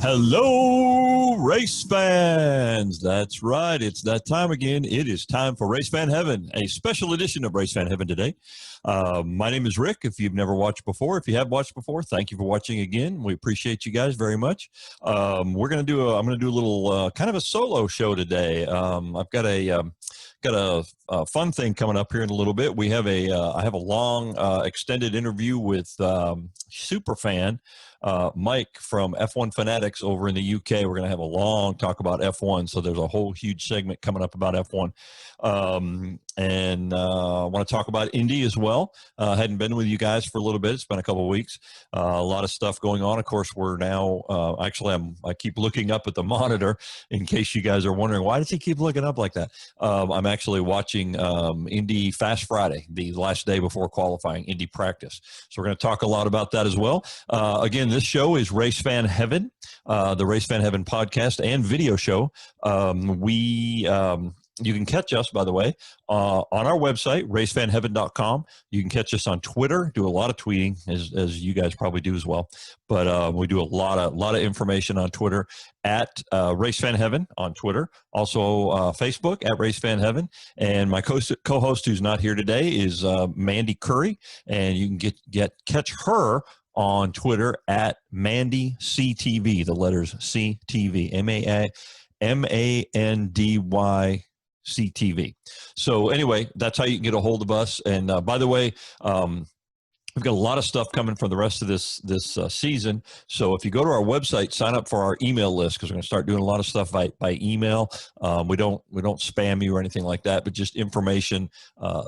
Hello, race fans. That's right. It's that time again. It is time for Race Fan Heaven, a special edition of Race Fan Heaven today. My name is Rick. If you've never watched before, if you have watched before, thank you for watching again. We appreciate you guys very much. I'm going to do a little kind of a solo show today. I've got a fun thing coming up here in a little bit. I have a long extended interview with super fan Mike from F1Fanatics over in the UK. We're going to have a long talk about F1. So there's a whole huge segment coming up about F1. And I want to talk about Indy as well. Hadn't been with you guys for a little bit. It's been a couple of weeks. A lot of stuff going on. Of course, we're now, I keep looking up at the monitor in case you guys are wondering, why does he keep looking up like that? I'm actually watching Indy Fast Friday, the last day before qualifying, Indy practice. So we're going to talk a lot about that as well. Again, this show is Race Fan Heaven, the Race Fan Heaven podcast and video show. You can catch us, by the way, on our website, racefanheaven.com. You can catch us on Twitter, do a lot of tweeting, as you guys probably do as well. But we do a lot of information on Twitter at RaceFanHeaven on Twitter. Also Facebook at RaceFanHeaven. And my co-host who's not here today is Mandy Curry. And you can catch her on Twitter at Mandy CTV, the letters CTV, MANDY CTV. So anyway, that's how you can get a hold of us. And by the way, we've got a lot of stuff coming for the rest of this season. So if you go to our website, sign up for our email list, because we're going to start doing a lot of stuff by email. We don't spam you or anything like that, but just information,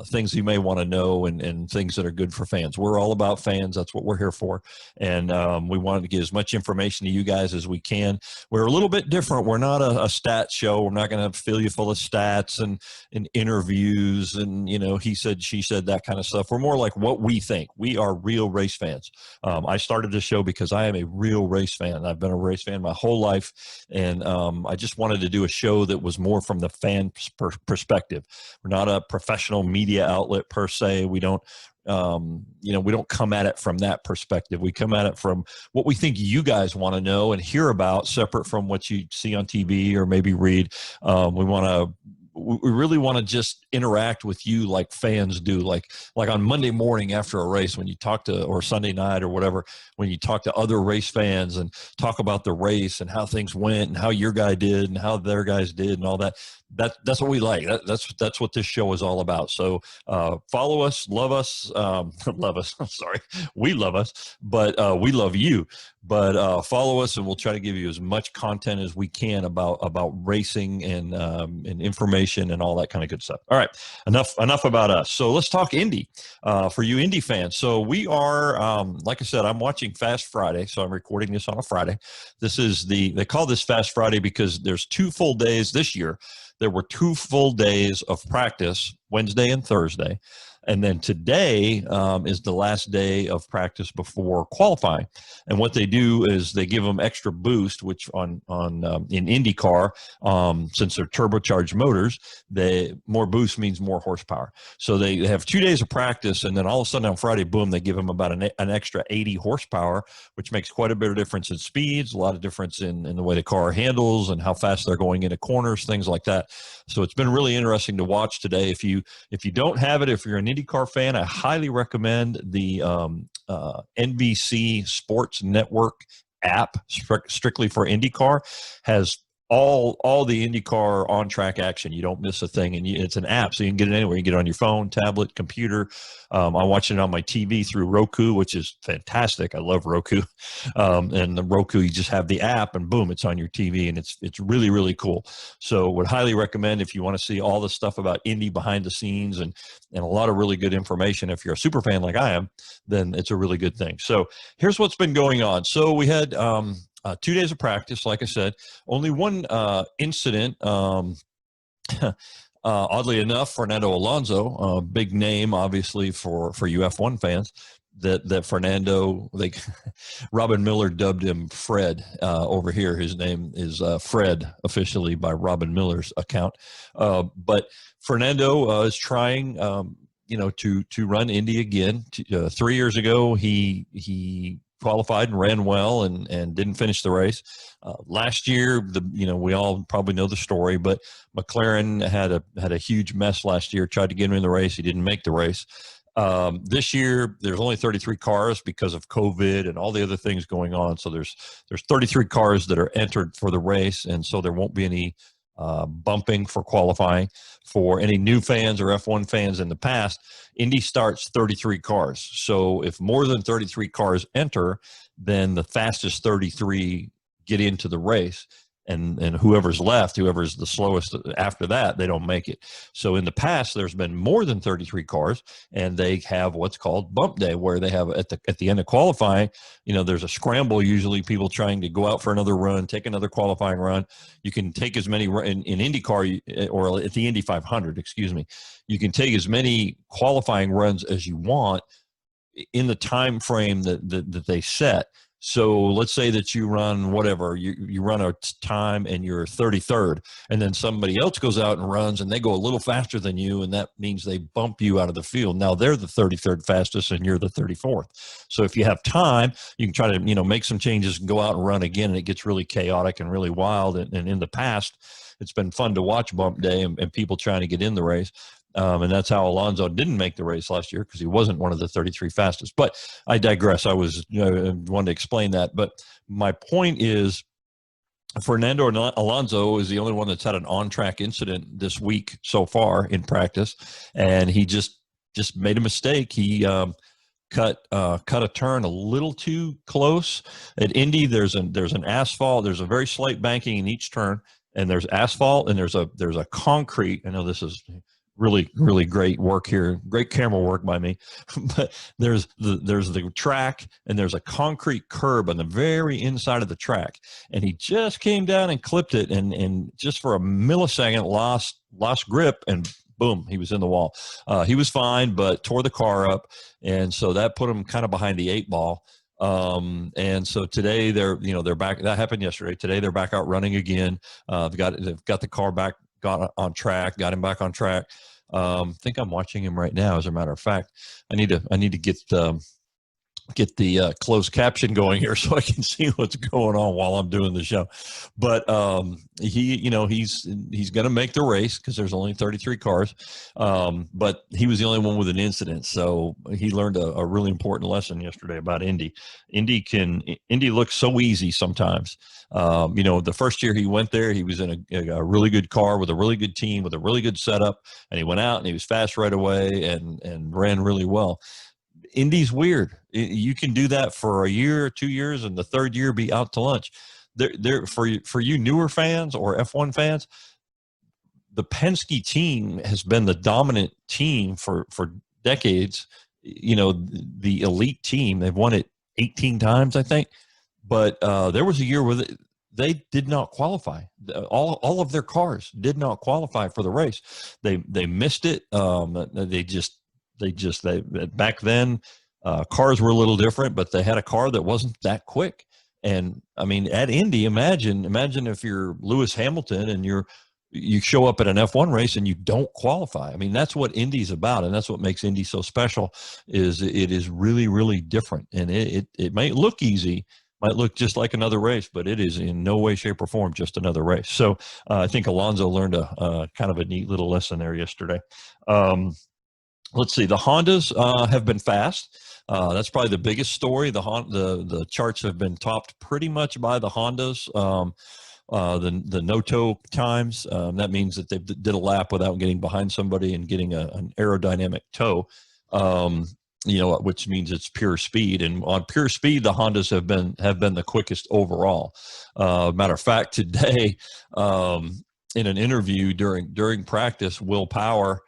things you may want to know, and things that are good for fans. We're all about fans. That's what we're here for. And we wanted to get as much information to you guys as we can. We're a little bit different. We're not a stats show. We're not going to fill you full of stats and interviews and, he said, she said, that kind of stuff. We're more like what we think. We are real race fans. I started this show because I am a real race fan. I've been a race fan my whole life, and I just wanted to do a show that was more from the fan perspective. We're not a professional media outlet per se. We don't we don't come at it from that perspective. We come at it from what we think you guys want to know and hear about, separate from what you see on TV or maybe read. We really want to just interact with you like fans do, like on Monday morning after a race, when you talk to, or Sunday night or whatever, when you talk to other race fans and talk about the race and how things went and how your guy did and how their guys did and all that. That's what we like. That's what this show is all about. So follow us, love us, love us. I'm sorry, we love us, but we love you. But follow us, and we'll try to give you as much content as we can about racing and information and all that kind of good stuff. All right, enough about us. So let's talk Indy for you Indy fans. So we are, like I said, I'm watching Fast Friday, so I'm recording this on a Friday. They call this Fast Friday because there's 2 full days this year. There were 2 full days of practice, Wednesday and Thursday. And then today is the last day of practice before qualifying. And what they do is they give them extra boost, which in IndyCar, since they're turbocharged motors, more boost means more horsepower. So they have 2 days of practice, and then all of a sudden on Friday, boom, they give them about an extra 80 horsepower, which makes quite a bit of difference in speeds, a lot of difference in the way the car handles and how fast they're going into corners, things like that. So it's been really interesting to watch today. If you don't have it, if you're an IndyCar fan, I highly recommend the NBC Sports Network app, strictly for IndyCar. Has all the IndyCar on-track action. You don't miss a thing, and it's an app, so you can get it anywhere. You can get it on your phone, tablet, computer. I'm watching it on my TV through Roku, which is fantastic. I love Roku. And the Roku, you just have the app, and boom, it's on your TV, and it's really, really cool. So would highly recommend, if you want to see all the stuff about Indy behind the scenes and a lot of really good information. If you're a super fan like I am, then it's a really good thing. So here's what's been going on. So we had 2 days of practice, like I said. Only one incident. Oddly enough, Fernando Alonso, big name, obviously for you F1 fans, that Fernando, like Robin Miller dubbed him Fred over here. His name is Fred officially by Robin Miller's account. But Fernando is trying, to run Indy again. 3 years ago, he qualified and ran well and didn't finish the race. Last year, we all probably know the story, but McLaren had a huge mess last year. Tried to get him in the race, he didn't make the race. This year, there's only 33 cars because of COVID and all the other things going on. So there's 33 cars that are entered for the race, and so there won't be any bumping for qualifying. For any new fans or F1 fans in the past, Indy starts 33 cars. So if more than 33 cars enter, then the fastest 33 get into the race. And whoever's left, whoever's the slowest after that, they don't make it. So in the past, there's been more than 33 cars, and they have what's called bump day, where they have at the end of qualifying, there's a scramble, usually people trying to go out for another run, take another qualifying run. You can take as many in IndyCar, or at the Indy 500, excuse me, you can take as many qualifying runs as you want in the time frame that they set. So let's say that you run whatever, you run a time and you're 33rd, and then somebody else goes out and runs and they go a little faster than you, and that means they bump you out of the field. Now they're the 33rd fastest and you're the 34th. So if you have time, you can try to make some changes and go out and run again, and it gets really chaotic and really wild. And in the past, it's been fun to watch bump day and people trying to get in the race. And that's how Alonso didn't make the race last year, because he wasn't one of the 33 fastest. But I digress. I was wanted to explain that. But my point is, Fernando Alonso is the only one that's had an on-track incident this week so far in practice, and he just made a mistake. He cut a turn a little too close. At Indy, there's an asphalt. There's a very slight banking in each turn, and there's asphalt, and there's a concrete. I know this is really, really great work here. Great camera work by me. But there's the track, and there's a concrete curb on the very inside of the track. And he just came down and clipped it, and just for a millisecond lost grip, and boom, he was in the wall. He was fine, but tore the car up. And so that put him kind of behind the 8 ball. And so today they're back. That happened yesterday. Today they're back out running again. They've got the car back, got him back on track. I think I'm watching him right now. As a matter of fact, I need to get the closed caption going here so I can see what's going on while I'm doing the show. But he's going to make the race because there's only 33 cars. But he was the only one with an incident, so he learned a really important lesson yesterday about Indy. Indy looks so easy sometimes. The first year he went there, he was in a really good car with a really good team with a really good setup, and he went out and he was fast right away and ran really well. Indy's weird. You can do that for a year or 2 years, and the third year be out to lunch. For you newer fans or F1 fans, the Penske team has been the dominant team for decades. The elite team, they've won it 18 times, I think. But there was a year where they did not qualify. All of their cars did not qualify for the race. They missed it. Back then, cars were a little different, but they had a car that wasn't that quick. And I mean, at Indy, imagine if you're Lewis Hamilton and you show up at an F1 race and you don't qualify. I mean, that's what Indy's about, and that's what makes Indy so special. Is it is really, really different, and it might look easy, might look just like another race, but it is in no way, shape, or form just another race. So I think Alonso learned a kind of a neat little lesson there yesterday. Let's see. The Hondas have been fast. That's probably the biggest story. The charts have been topped pretty much by the Hondas. The no-toe times. That means that they did a lap without getting behind somebody and getting an aerodynamic toe. Which means it's pure speed. And on pure speed, the Hondas have been the quickest overall. Matter of fact, today in an interview during practice, Will Power,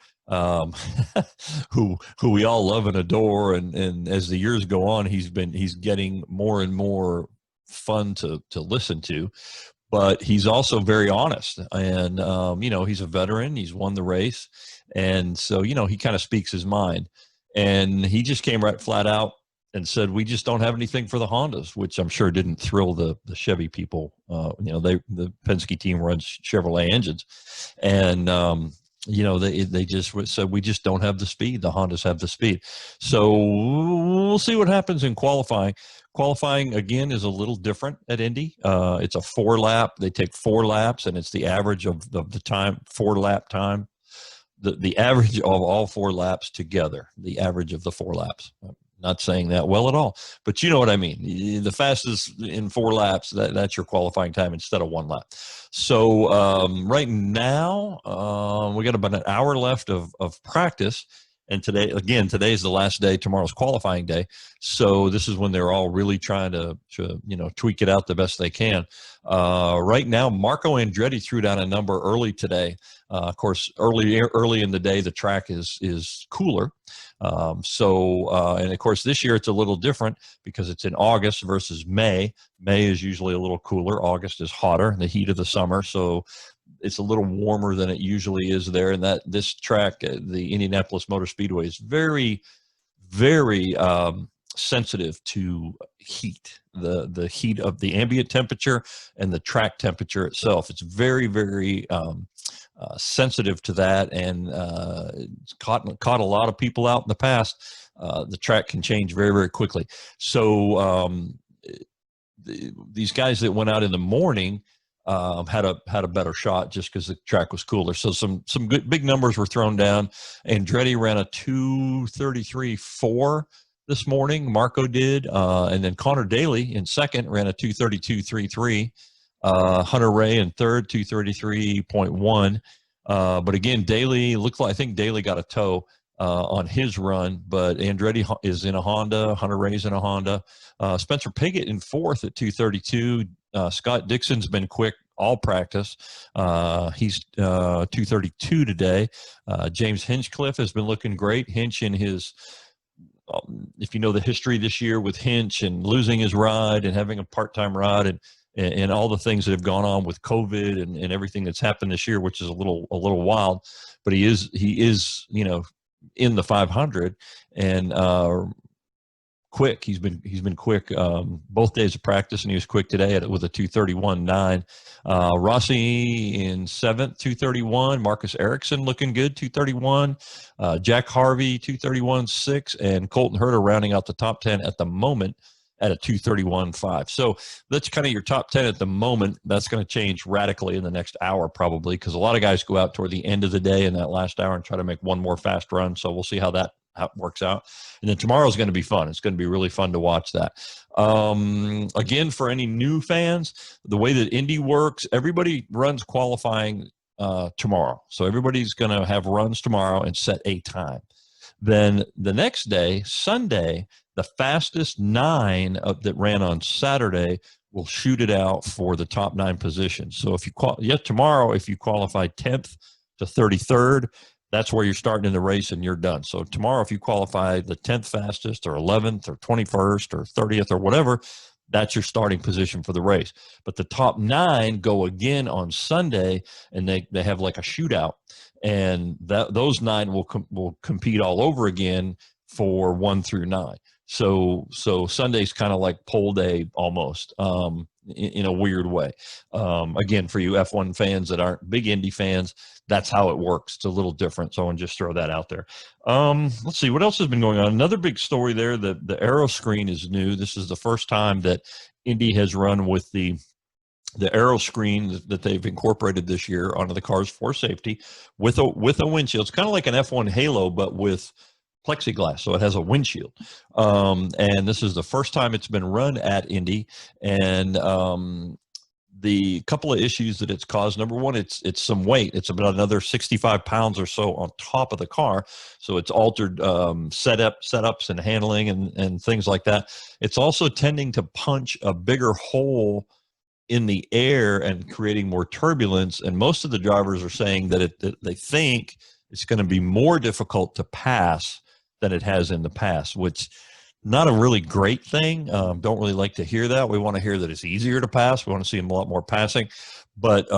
who we all love and adore, and as the years go on, he's getting more and more fun to listen to, but he's also very honest. And, he's a veteran. He's won the race. And so, he kind of speaks his mind. And he just came right flat out and said, we just don't have anything for the Hondas, which I'm sure didn't thrill the Chevy people. The Penske team runs Chevrolet engines. And, they just said, we just don't have the speed. The Hondas have the speed. So we'll see what happens in qualifying. Qualifying, again, is a little different at Indy. It's a 4-lap. They take 4 laps, and it's the average of the time, 4-lap time. The average of all 4 laps together, the average of the 4 laps. I'm not saying that well at all, but you know what I mean. The fastest in 4 laps, that's your qualifying time instead of 1 lap. So right now, we got about an hour left of practice. And today's the last day. Tomorrow's qualifying day. So this is when they're all really trying to tweak it out the best they can. Right now, Marco Andretti threw down a number early today. Of course, early in the day, the track is cooler. And of course, this year it's a little different because it's in August versus May. May is usually a little cooler. August is hotter in the heat of the summer. So it's a little warmer than it usually is there. And that this track, the Indianapolis Motor Speedway, is very, very sensitive to heat, the heat of the ambient temperature and the track temperature itself. It's very, very sensitive to that, and it's caught a lot of people out in the past. The track can change very, very quickly. So these guys that went out in the morning had a better shot just because the track was cooler. So some good big numbers were thrown down. Andretti ran a 2:33.4 this morning. Marco did, and then Connor Daly in second ran a 2:32.33. Hunter Ray in third, 2:33.1. But again, Daly I think Daly got a tow on his run, but Andretti is in a Honda. Hunter Ray's in a Honda. Spencer Pigot in fourth at 2:32. Scott Dixon's been quick all practice. He's 2:32 today. James Hinchcliffe has been looking great. Hinch in his, if you know the history this year with Hinch and losing his ride and having a part-time ride and all the things that have gone on with COVID and everything that's happened this year, which is a little wild, but he is in the 500 and quick. He's been quick both days of practice, and he was quick today with a 2:31.9. Rossi in seventh, 2:31. Marcus Ericsson looking good, 2:31. Jack Harvey, 2:31.6, and Colton Herta rounding out the top 10 at the moment at a 2:31.5. So that's kind of your top 10 at the moment. That's going to change radically in the next hour probably, because a lot of guys go out toward the end of the day in that last hour and try to make one more fast run. So we'll see how it works out. And then tomorrow's going to be fun. It's going to be really fun to watch that. Again, for any new fans, the way that Indy works, everybody runs qualifying tomorrow. So everybody's going to have runs tomorrow and set a time. Then the next day, Sunday, the fastest 9 that ran on Saturday will shoot it out for the top 9 positions. So if you tomorrow, if you qualify 10th to 33rd, that's where you're starting in the race and you're done. So tomorrow, if you qualify the 10th fastest or 11th or 21st or 30th or whatever, that's your starting position for the race. But the top 9 go again on Sunday, and they have like a shootout, and those 9 will compete all over again for 1 through 9. So Sunday's kind of like pole day almost, in a weird way. Again, for you F1 fans that aren't big Indy fans, that's how it works. It's a little different. So I want to just throw that out there. Let's see what else has been going on. Another big story there, the aero screen is new. This is the first time that Indy has run with the aero screen that they've incorporated this year onto the cars for safety with a windshield. It's kind of like an F1 Halo, but with plexiglass, so it has a windshield. And this is the first time it's been run at Indy. And the couple of issues that it's caused, number one, it's some weight. It's about another 65 pounds or so on top of the car. So it's altered setups and handling and things like that. It's also tending to punch a bigger hole in the air and creating more turbulence. And most of the drivers are saying that they think it's going to be more difficult to pass than it has in the past, which not a really great thing. Don't really like to hear that. We want to hear that it's easier to pass. We want to see a lot more passing, but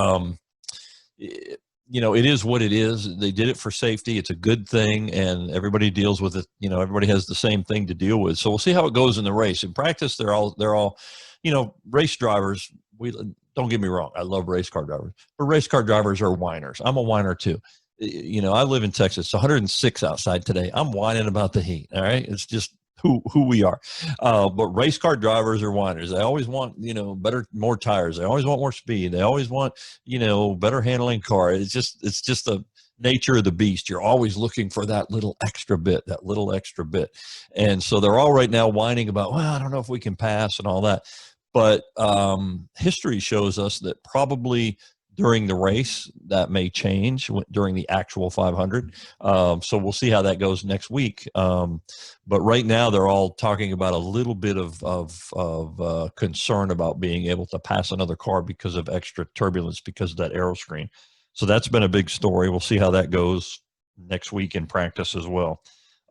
you know, it is what it is. They did it for safety. It's a good thing, and everybody deals with it. You know, everybody has the same thing to deal with. So we'll see how it goes in the race. In practice, they're all, you know, race drivers. We don't get me wrong. I love race car drivers, but race car drivers are whiners. I'm a whiner too. You know, I live in Texas. It's 106 outside today. I'm whining about the heat. All right, it's just who we are. But race car drivers are whiners. They always want, you know, more tires. They always want more speed. They always want, you know, better handling car. It's just the nature of the beast. You're always looking for that little extra bit, And so they're all right now whining about, well, I don't know if we can pass and all that. But history shows us that probably during the race that may change during the actual 500. So we'll see how that goes next week. But right now they're all talking about a little bit of concern about being able to pass another car because of extra turbulence because of that aero screen. So that's been a big story. We'll see how that goes next week in practice as well.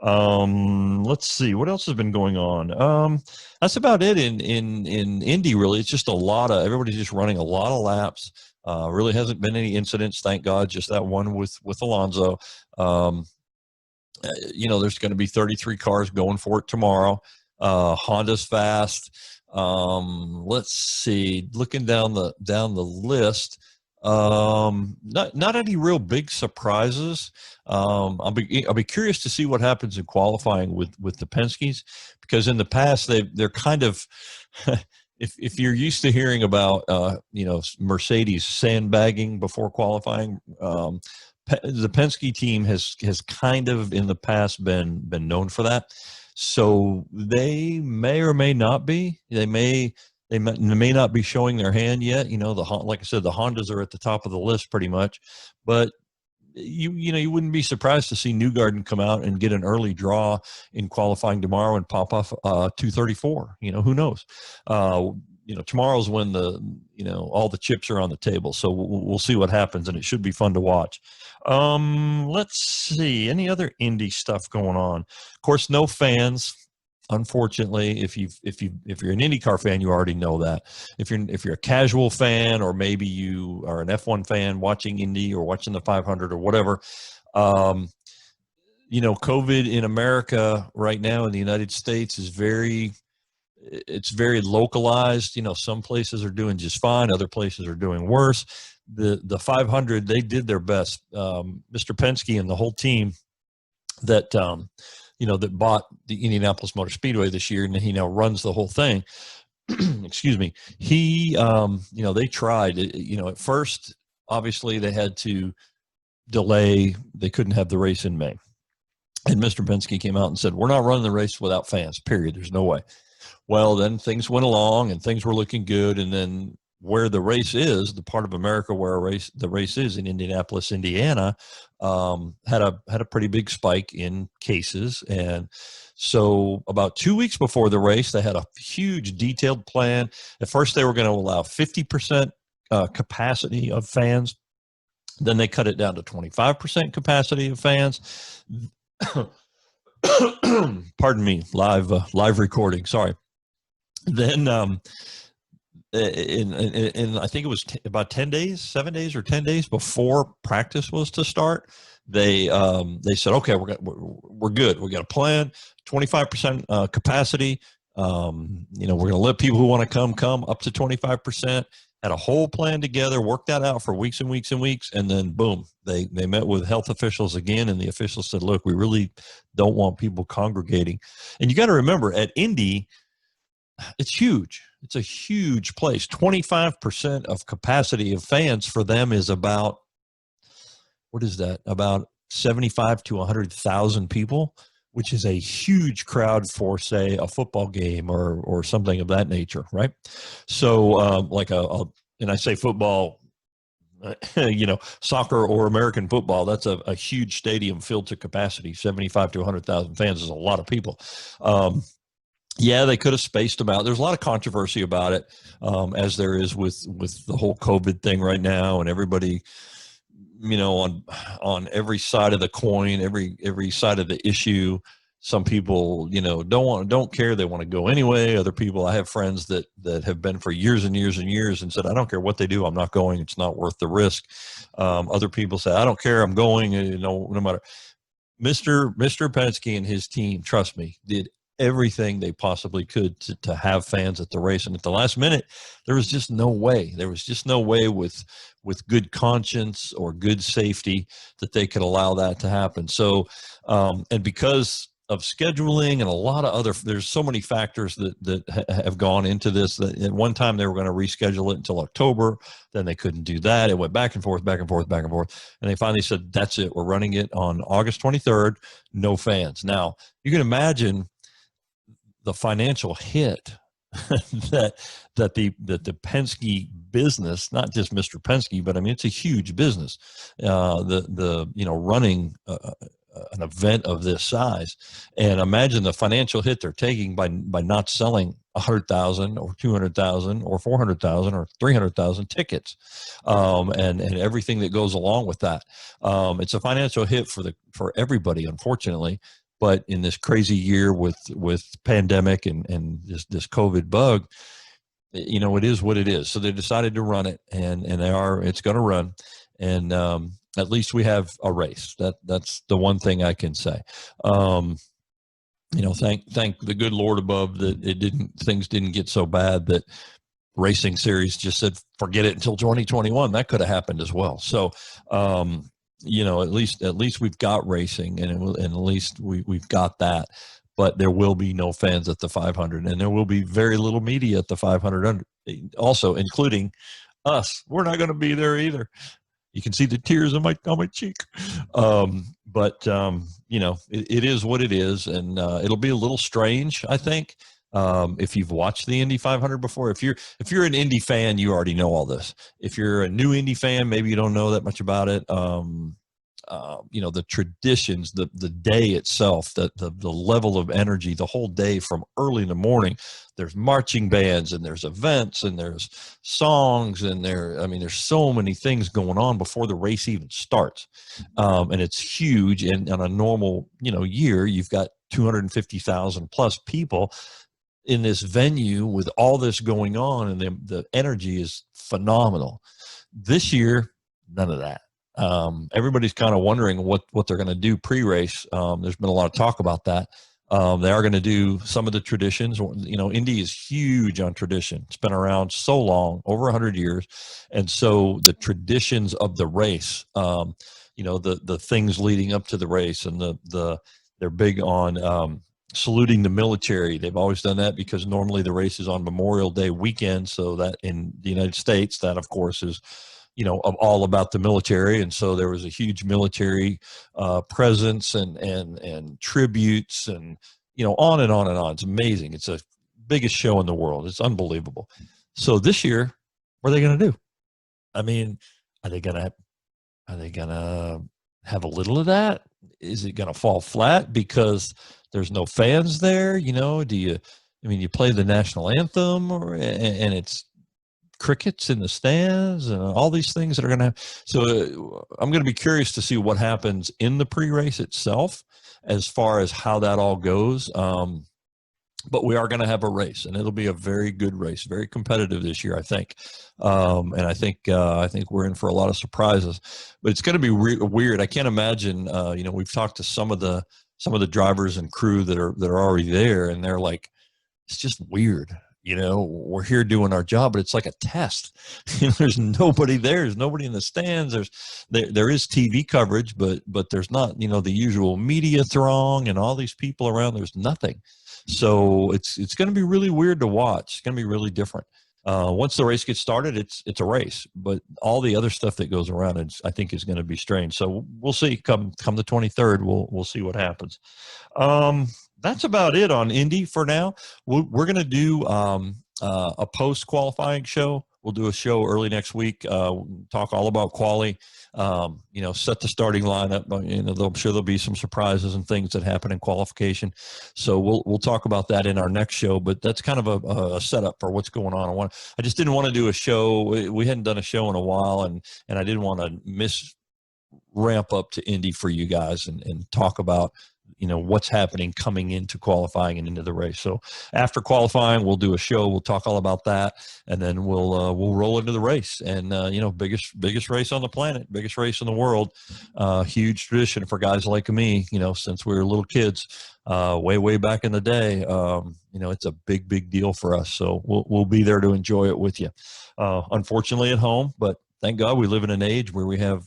Let's see what else has been going on. That's about it in Indy. Really, it's just everybody's just running a lot of laps. Really hasn't been any incidents, thank God. Just that one with Alonso. You know, there's going to be 33 cars going for it tomorrow. Honda's fast. Let's see. Looking down the list. Not any real big surprises. I'll be curious to see what happens in qualifying with the Penske's, because in the past they're kind of if you're used to hearing about you know, Mercedes sandbagging before qualifying, the Penske team has kind of in the past been known for that. So they may or may not be. They may not be showing their hand yet. You know, like I said, the Hondas are at the top of the list pretty much, but you know, you wouldn't be surprised to see Newgarden come out and get an early draw in qualifying tomorrow and pop off 234. You know, who knows? You know, tomorrow's when all the chips are on the table. So we'll see what happens, and it should be fun to watch. Let's see, any other Indy stuff going on. Of course, no fans. Unfortunately, if you're an IndyCar fan, you already know that. If you're a casual fan, or maybe you are an F1 fan watching Indy or watching the 500 or whatever, you know, COVID in America right now in the United States is very localized. You know, some places are doing just fine, other places are doing worse. The 500, they did their best. Mr. Penske and the whole team that you know, that bought the Indianapolis Motor Speedway this year, and he now runs the whole thing. Excuse me. He, you know, they tried. You know, at first, obviously, they had to delay. They couldn't have the race in May, and Mr. Penske came out and said, "We're not running the race without fans. Period. There's no way." Well, then things went along, and things were looking good, and then where the race is, the part of America where the race is in Indianapolis, Indiana, had a pretty big spike in cases. And so about 2 weeks before the race, they had a huge detailed plan. At first, they were going to allow 50% capacity of fans. Then they cut it down to 25% capacity of fans. Pardon me, live recording. Sorry. Then in I think it was about 7 days or 10 days before practice was to start, they said, okay, we're good. We got a plan, 25% capacity. You know, we're going to let people who want to come up to 25%. Had a whole plan together, worked that out for weeks and weeks and weeks, and then boom, they met with health officials again, and the officials said, look, we really don't want people congregating. And you got to remember, at Indy, it's huge. It's a huge place. 25% of capacity of fans for them is about, what is that? About 75 to 100,000 people, which is a huge crowd for, say, a football game or something of that nature, right? So like and I say football, you know, soccer or American football, that's a huge stadium filled to capacity. 75 to 100,000 fans is a lot of people. Yeah, they could have spaced them out. There's a lot of controversy about it, as there is with the whole COVID thing right now, and everybody, you know, on every side of the coin, every side of the issue, Some people, don't care. They want to go anyway. Other people, I have friends that have been for years and years and years and said, I don't care what they do, I'm not going. It's not worth the risk. Other people say, I don't care, I'm going. No matter. Mr. Penske and his team, trust me, did everything they possibly could to have fans at the race. And at the last minute, there was just no way. There was just no way with good conscience or good safety that they could allow that to happen. So, and because of scheduling and a lot of other, there's so many factors that have gone into this. That at one time they were going to reschedule it until October, then they couldn't do that. It went back and forth, back and forth, back and forth, and they finally said, "That's it. We're running it on August 23rd. No fans." Now you can imagine the financial hit that the Penske business, not just Mr. Penske, but I mean it's a huge business. Running an event of this size, and imagine the financial hit they're taking by not selling 100,000 or 200,000 or 400,000 or 300,000 tickets, and everything that goes along with that. It's a financial hit for everybody, unfortunately. But in this crazy year with pandemic and this COVID bug, it is what it is. So they decided to run it, and it's going to run, and at least we have a race. That's the one thing I can say. Thank the good Lord above that things didn't get so bad that Racing Series just said forget it until 2021. That could have happened as well. So at least we've got racing, and at least we've got that. But there will be no fans at the 500, and there will be very little media at the 500 also, including us. We're not going to be there either. You can see the tears on my cheek. It is what it is, and it'll be a little strange, I think. If you've watched the Indy 500 before, if you're an Indy fan, you already know all this. If you're a new Indy fan, maybe you don't know that much about it. The traditions, the day itself, the level of energy, the whole day from early in the morning. There's marching bands, and there's events, and there's songs, and there's so many things going on before the race even starts, and it's huge. And on a normal year, you've got 250,000 plus people in this venue with all this going on, and the energy is phenomenal. This year, none of that. Everybody's kind of wondering what they're going to do pre-race. There's been a lot of talk about that. They are going to do some of the traditions. Indy is huge on tradition. It's been around so long, over 100 years. And so the traditions of the race, the things leading up to the race, and they're big on saluting the military. They've always done that because normally the race is on Memorial Day weekend. So that in the United States, that of course is, all about the military. And so there was a huge military presence and tributes and, on and on and on. It's amazing. It's the biggest show in the world. It's unbelievable. So this year, what are they going to do? I mean, are they going to have a little of that? Is it going to fall flat because there's no fans there? You play the national anthem and it's crickets in the stands and all these things that are going to have. So I'm going to be curious to see what happens in the pre-race itself as far as how that all goes. But we are going to have a race, and it'll be a very good race, very competitive this year, I think. And I think we're in for a lot of surprises, but it's going to be weird. I can't imagine, we've talked to some of the drivers and crew that are already there, and they're like, it's just weird. We're here doing our job, but it's like a test. There's nobody there. There's nobody in the stands. There is TV coverage, but there's not, the usual media throng and all these people around. There's nothing. So it's going to be really weird to watch. It's going to be really different. Once the race gets started, it's a race, but all the other stuff that goes around, I think is going to be strange. So we'll see. Come the 23rd, we'll see what happens. That's about it on Indy for now. We're going to do a post-qualifying show. We'll do a show early next week, talk all about quali, set the starting lineup. I'm sure there'll be some surprises and things that happen in qualification. So we'll talk about that in our next show, but that's kind of a setup for what's going on. I just didn't want to do a show. We hadn't done a show in a while, and I didn't want to ramp up to Indy for you guys and talk about what's happening coming into qualifying and into the race. So after qualifying, we'll do a show. We'll talk all about that, and then we'll roll into the race. And biggest race on the planet, biggest race in the world. Huge tradition for guys like me. Since we were little kids, way back in the day. It's a big deal for us. So we'll be there to enjoy it with you. Unfortunately, at home, but thank God we live in an age where we have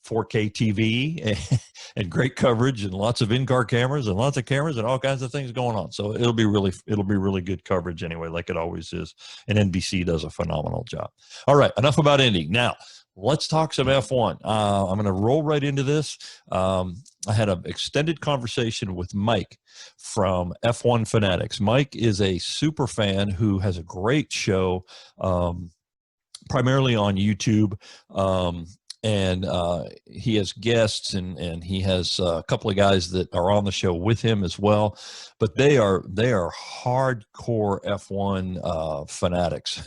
4K TV and great coverage and lots of in-car cameras and lots of cameras and all kinds of things going on. So it'll be really good coverage anyway, like it always is. And NBC does a phenomenal job. All right, enough about Indy. Now let's talk some F1. I'm going to roll right into this. I had an extended conversation with Mike from F1Fanatics. Mike is a super fan who has a great show, primarily on YouTube. And he has guests, and he has a couple of guys that are on the show with him as well. But they are hardcore F1 fanatics,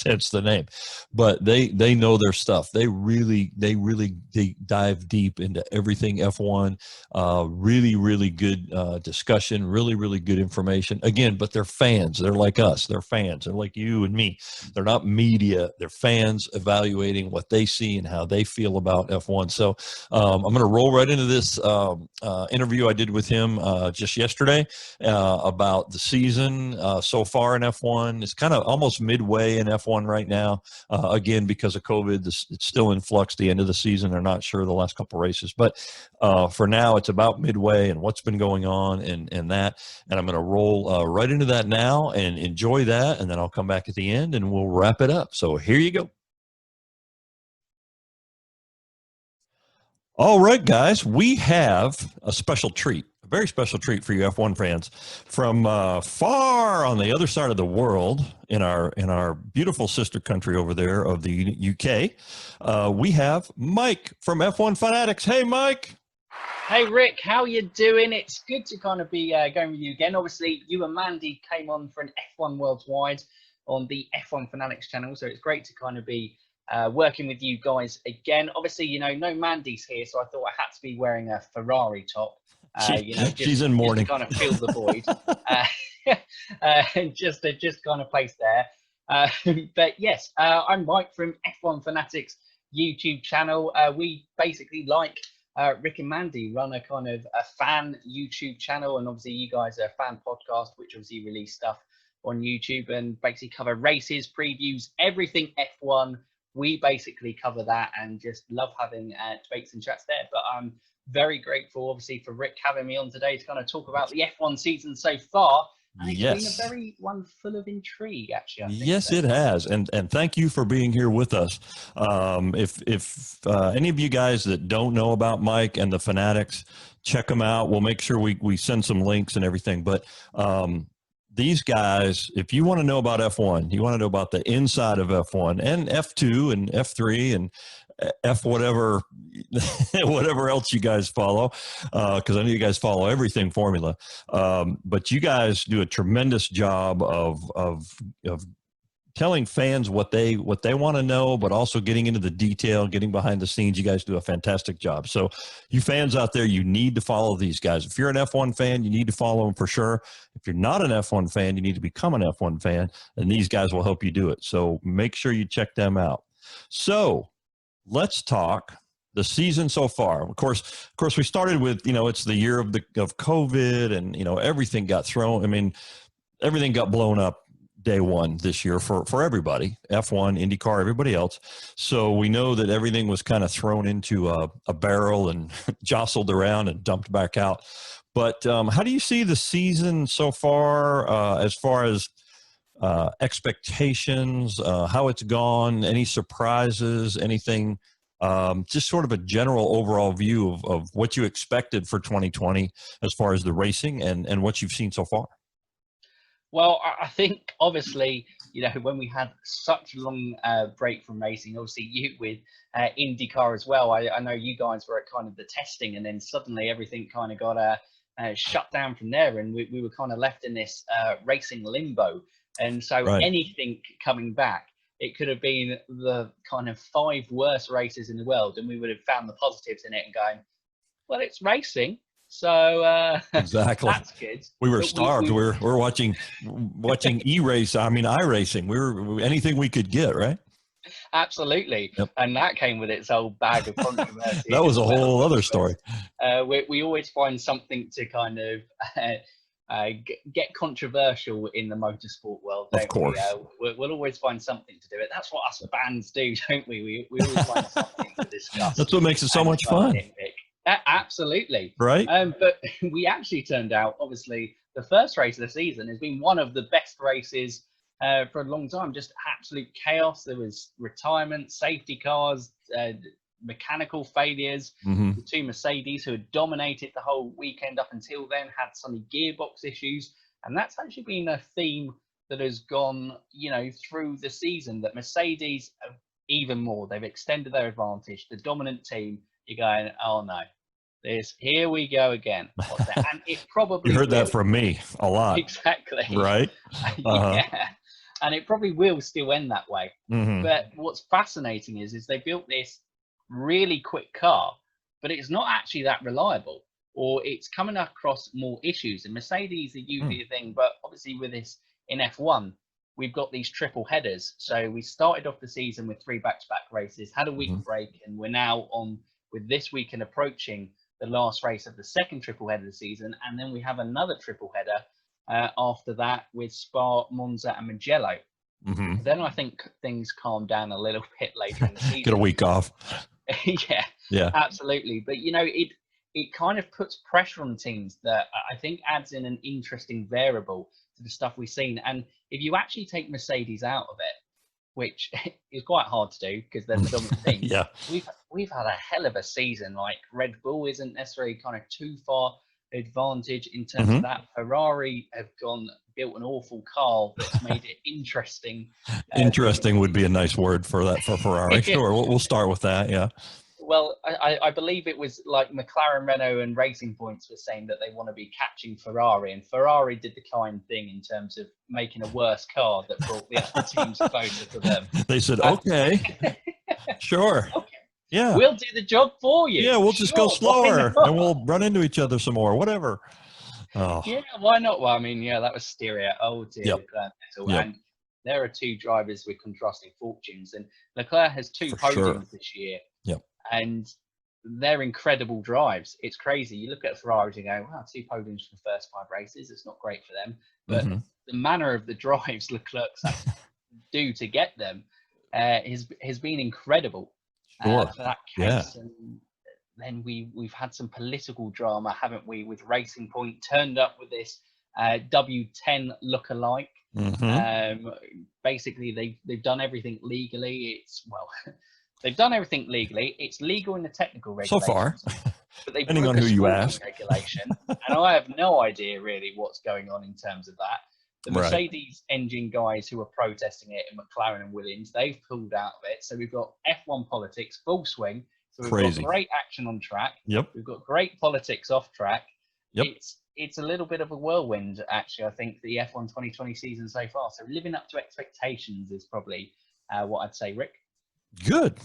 hence the name. But they know their stuff. They really dive deep into everything F1. Really good discussion. Really good information. Again, but they're fans. They're like us. They're fans. They're like you and me. They're not media. They're fans evaluating what they see and how they feel about F1. So I'm going to roll right into this interview I did with him just yesterday about the season so far in F1. It's kind of almost midway in F1 right now. Again, because of COVID, it's still in flux. The end of the season, they're not sure the last couple races, but for now, it's about midway and what's been going on and that. And I'm going to roll right into that now and enjoy that, and then I'll come back at the end and we'll wrap it up. So here you go. All right, guys, we have a special treat, a very special treat for you F1 fans from far on the other side of the world in our beautiful sister country over there of the UK. We have Mike from F1Fanatics. Hey, Mike. Hey, Rick, how you doing? It's good to kind of be going with you again. Obviously, you and Mandy came on for an F1 Worldwide on the F1Fanatics channel, so it's great to kind of be working with you guys again. Obviously, no Mandy's here, so I thought I had to be wearing a Ferrari top. She's in mourning. Just to kind of fill the void, and just kind of place there. But yes, I'm Mike from F1Fanatics YouTube channel. We basically, like Rick and Mandy, run a kind of a fan YouTube channel, and obviously you guys are a fan podcast, which obviously release stuff on YouTube and basically cover races, previews, everything F1. We basically cover that and just love having debates and chats there. But I'm very grateful, obviously, for Rick having me on today to kind of talk about the F1 season so far. And it's been a very one full of intrigue, actually. I think, yes, it has, and thank you for being here with us. If any of you guys that don't know about Mike and the Fanatics, check them out. We'll make sure we send some links and everything. But these guys, if you want to know about F1, you want to know about the inside of F1 and F2 and F3 and F whatever else you guys follow, because I know you guys follow everything Formula, but you guys do a tremendous job of telling fans what they want to know, but also getting into the detail, getting behind the scenes. You guys do a fantastic job. So you fans out there, you need to follow these guys. If you're an F1 fan, you need to follow them for sure. If you're not an F1 fan, you need to become an F1 fan, and these guys will help you do it. So make sure you check them out. So let's talk the season so far. Of course, we started with, it's the year of COVID, and, everything got thrown. I mean, everything got blown up day one this year for everybody, F1, IndyCar, everybody else. So we know that everything was kind of thrown into a barrel and jostled around and dumped back out. But how do you see the season so far as expectations, how it's gone, any surprises, anything, just sort of a general overall view of what you expected for 2020 as far as the racing and what you've seen so far? Well, I think obviously, when we had such a long break from racing, obviously you with IndyCar as well, I know you guys were at kind of the testing, and then suddenly everything kind of got shut down from there, and we were kind of left in this racing limbo. And so anything coming back, it could have been the kind of 5 worst races in the world, and we would have found the positives in it and going, well, it's racing, So Exactly. that's good. We were But starved. We're watching e-race. I mean, iRacing. We were anything we could get, right? absolutely, Yep. and that came with its whole bag of controversy That was as a well, whole which other story. was, we always find something to kind of get controversial in the motorsport world, Of don't we? course. We'll always find something to do it. That's what us fans do, don't we? We always find something to discuss That's what makes it so and much try and fun, nitpick. Absolutely. right? But we actually turned out, obviously, the first race of the season has been one of the best races for a long time. Just absolute chaos. There was retirement, safety cars, mechanical failures. Mm-hmm. The two Mercedes, who had dominated the whole weekend up until then, had some gearbox issues, and that's actually been a theme that has gone, through the season. That Mercedes, even more, they've extended their advantage. The dominant team, you're going, oh no, here we go again. What's that? And it probably You heard will. that from me a lot, Exactly. right? Yeah, and it probably will still end that way. Mm-hmm. But what's fascinating is they built this really quick car, but it's not actually that reliable, or it's coming across more issues. And Mercedes are usually a thing, but obviously with this in F1, we've got these triple headers. So we started off the season with 3 back-to-back races, had a week break, and we're now on with this weekend approaching the last race of the second triple header of the season, and then we have another triple header after that with Spa, Monza, and Mugello. Mm-hmm. Then I think things calm down a little bit later in the season. Get a week off. Yeah, absolutely. But it kind of puts pressure on teams that I think adds in an interesting variable to the stuff we've seen. And if you actually take Mercedes out of it, which is quite hard to do because they're the dominant team. Yeah, we've had a hell of a season. Like Red Bull isn't necessarily kind of too far advantage in terms of that. Ferrari have built an awful car that's made it interesting. Interesting would be a nice word for that for Ferrari. Sure, we'll start with that. Yeah. Well, I believe it was like McLaren, Renault, and Racing Points were saying that they want to be catching Ferrari, and Ferrari did the kind thing in terms of making a worse car that brought the other teams closer to them. They said, okay, sure. Okay. Yeah. We'll do the job for you. Yeah, we'll just go slower and we'll run into each other some more, whatever. Oh. Yeah, why not? Well, I mean, that was Styria. Oh, dear. Leclerc. And there are two drivers with contrasting fortunes, and Leclerc has 2 podiums this year. Yep. And they're incredible drives. It's crazy. You look at Ferrari and go, wow, 2 podiums for the first 5 races. It's not great for them. But the manner of the drives Leclerc's do to get them has been incredible. Sure. For that case. And then we've had some political drama, haven't we, with Racing Point turned up with this W10 lookalike. Basically, they've done everything legally. They've done everything legally. It's legal in the technical regulations. So far. But they depending on who you ask. Regulation, and I have no idea really what's going on in terms of that. The Mercedes engine guys who are protesting it, and McLaren and Williams, they've pulled out of it. So we've got F1 politics full swing. So we've got great action on track. Yep. We've got great politics off track. Yep. It's a little bit of a whirlwind, actually, I think, the F1 2020 season so far. So living up to expectations is probably what I'd say, Rick. Good.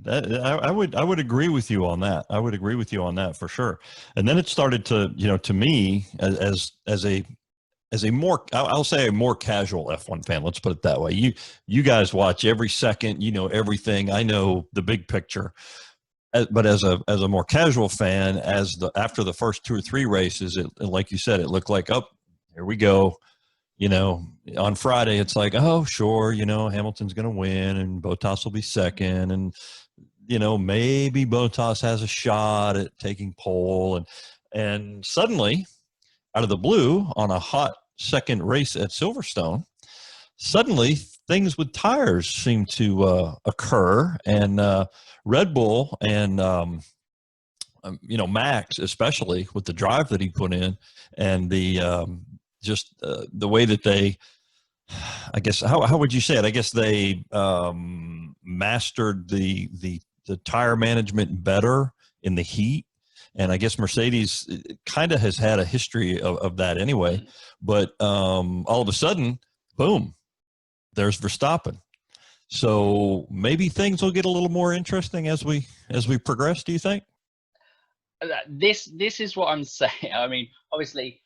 I would agree with you on that. I would agree with you on that for sure. And then it started to, to me as a more, I'll say a more casual F1 fan. Let's put it that way. You guys watch every second, everything. I know the big picture, but as a more casual fan, after the first 2 or 3 races, like you said, it looked like, oh, here we go. On Friday, it's like, oh, sure, Hamilton's going to win and Bottas will be second. And, maybe Bottas has a shot at taking pole. And suddenly, out of the blue, on a hot second race at Silverstone, suddenly things with tires seem to occur. And Red Bull and, Max, especially with the drive that he put in and just the way that they, I guess, how would you say it? I guess they mastered the tire management better in the heat. And I guess Mercedes kind of has had a history of that anyway. But all of a sudden, boom, there's Verstappen. So maybe things will get a little more interesting as we progress, do you think? This is what I'm saying. I mean, obviously,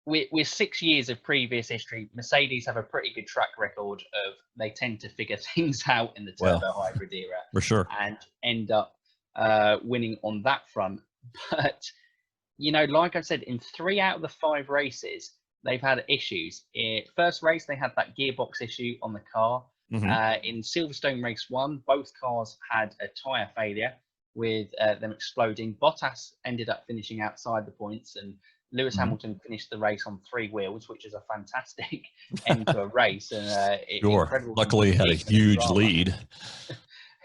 we're 6 years of previous history. Mercedes have a pretty good track record of they tend to figure things out in the Well, turbo hybrid era for sure. and end up winning on that front. But like I said, in 3 out of the 5 races, they've had issues. First race, they had that gearbox issue on the car. In Silverstone race 1, both cars had a tyre failure with them exploding. Bottas ended up finishing outside the points, and Lewis Hamilton finished the race on 3 wheels, which is a fantastic end to a race. And Sure. incredible. Luckily, he had a huge lead.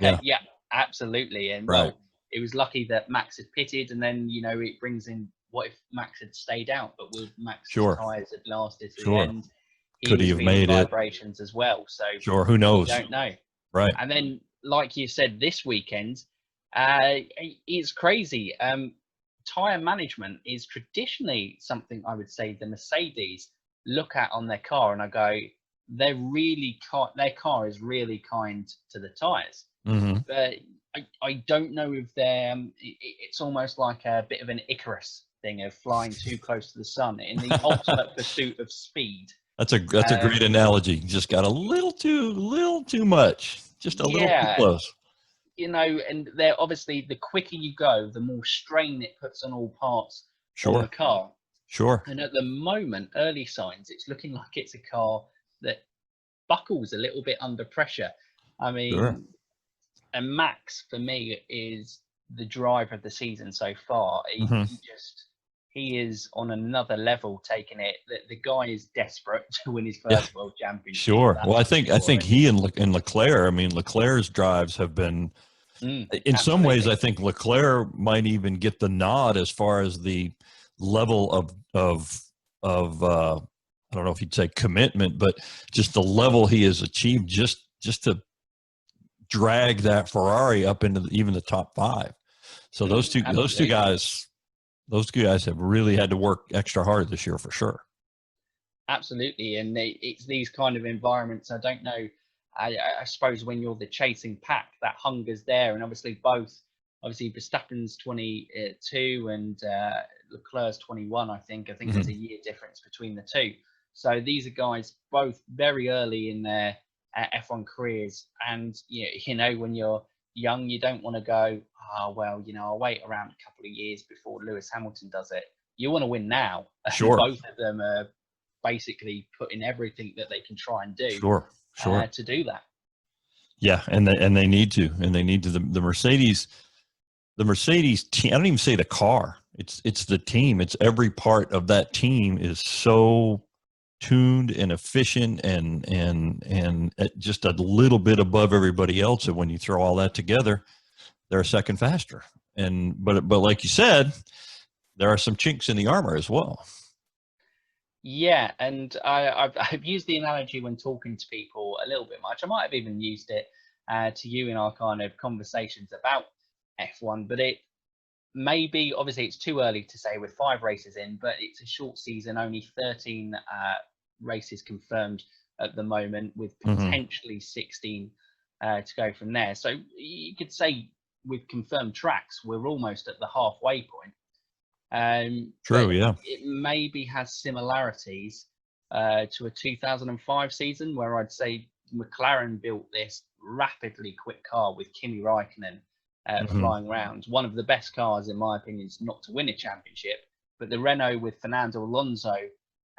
Yeah. Yeah, absolutely. And Right. well, it was lucky that Max had pitted, and then it brings in what if Max had stayed out, but would Max's tyres had lasted to the end? Could he have made vibrations as well? So who knows? You don't know. Right. And then, like you said, this weekend, it's crazy. Tyre management is traditionally something I would say the Mercedes look at on their car, and I go, their car is really kind to the tyres. But I don't know if it's almost like a bit of an Icarus thing of flying too close to the sun in the ultimate pursuit of speed. That's a great analogy. Just got a little too much, just a little too close. And they're obviously, the quicker you go, the more strain it puts on all parts of the car. Sure. And at the moment, early signs, it's looking like it's a car that buckles a little bit under pressure. I mean, and Max, for me, is the driver of the season so far. He is on another level, taking it. The guy is desperate to win his first world championship. Sure. Well, I think he and Leclerc. I mean, Leclerc's drives have been. In some ways, I think Leclerc might even get the nod as far as the level of I don't know if you'd say commitment, but just the level he has achieved just to drag that Ferrari up into even the top 5. So those two guys have really had to work extra hard this year for sure. Absolutely. And it's these kind of environments. I don't know. I suppose when you're the chasing pack, that hunger's there. And obviously Verstappen's 22 and Leclerc's 21, I think. There's a year difference between the two. So these are guys both very early in their F1 careers. And, when you're young, you don't want to go, I'll wait around a couple of years before Lewis Hamilton does it. You want to win now. Sure. Both of them are basically putting everything that they can try and do. Sure. To do that. Yeah, and they need to, the Mercedes team. I don't even say the car. It's the team. It's every part of that team is so tuned and efficient and just a little bit above everybody else. And when you throw all that together, they're a second faster. But like you said, there are some chinks in the armor as well. Yeah, and I've used the analogy when talking to people a little bit much. I might have even used it to you in our kind of conversations about F1, but it may be, obviously it's too early to say with 5 races in, but it's a short season, only 13 races confirmed at the moment, with potentially 16 to go from there. So you could say with confirmed tracks, we're almost at the halfway point. True, yeah. It maybe has similarities to a 2005 season, where I'd say McLaren built this rapidly quick car with Kimi Raikkonen flying around. One of the best cars, in my opinion, is not to win a championship, but the Renault with Fernando Alonso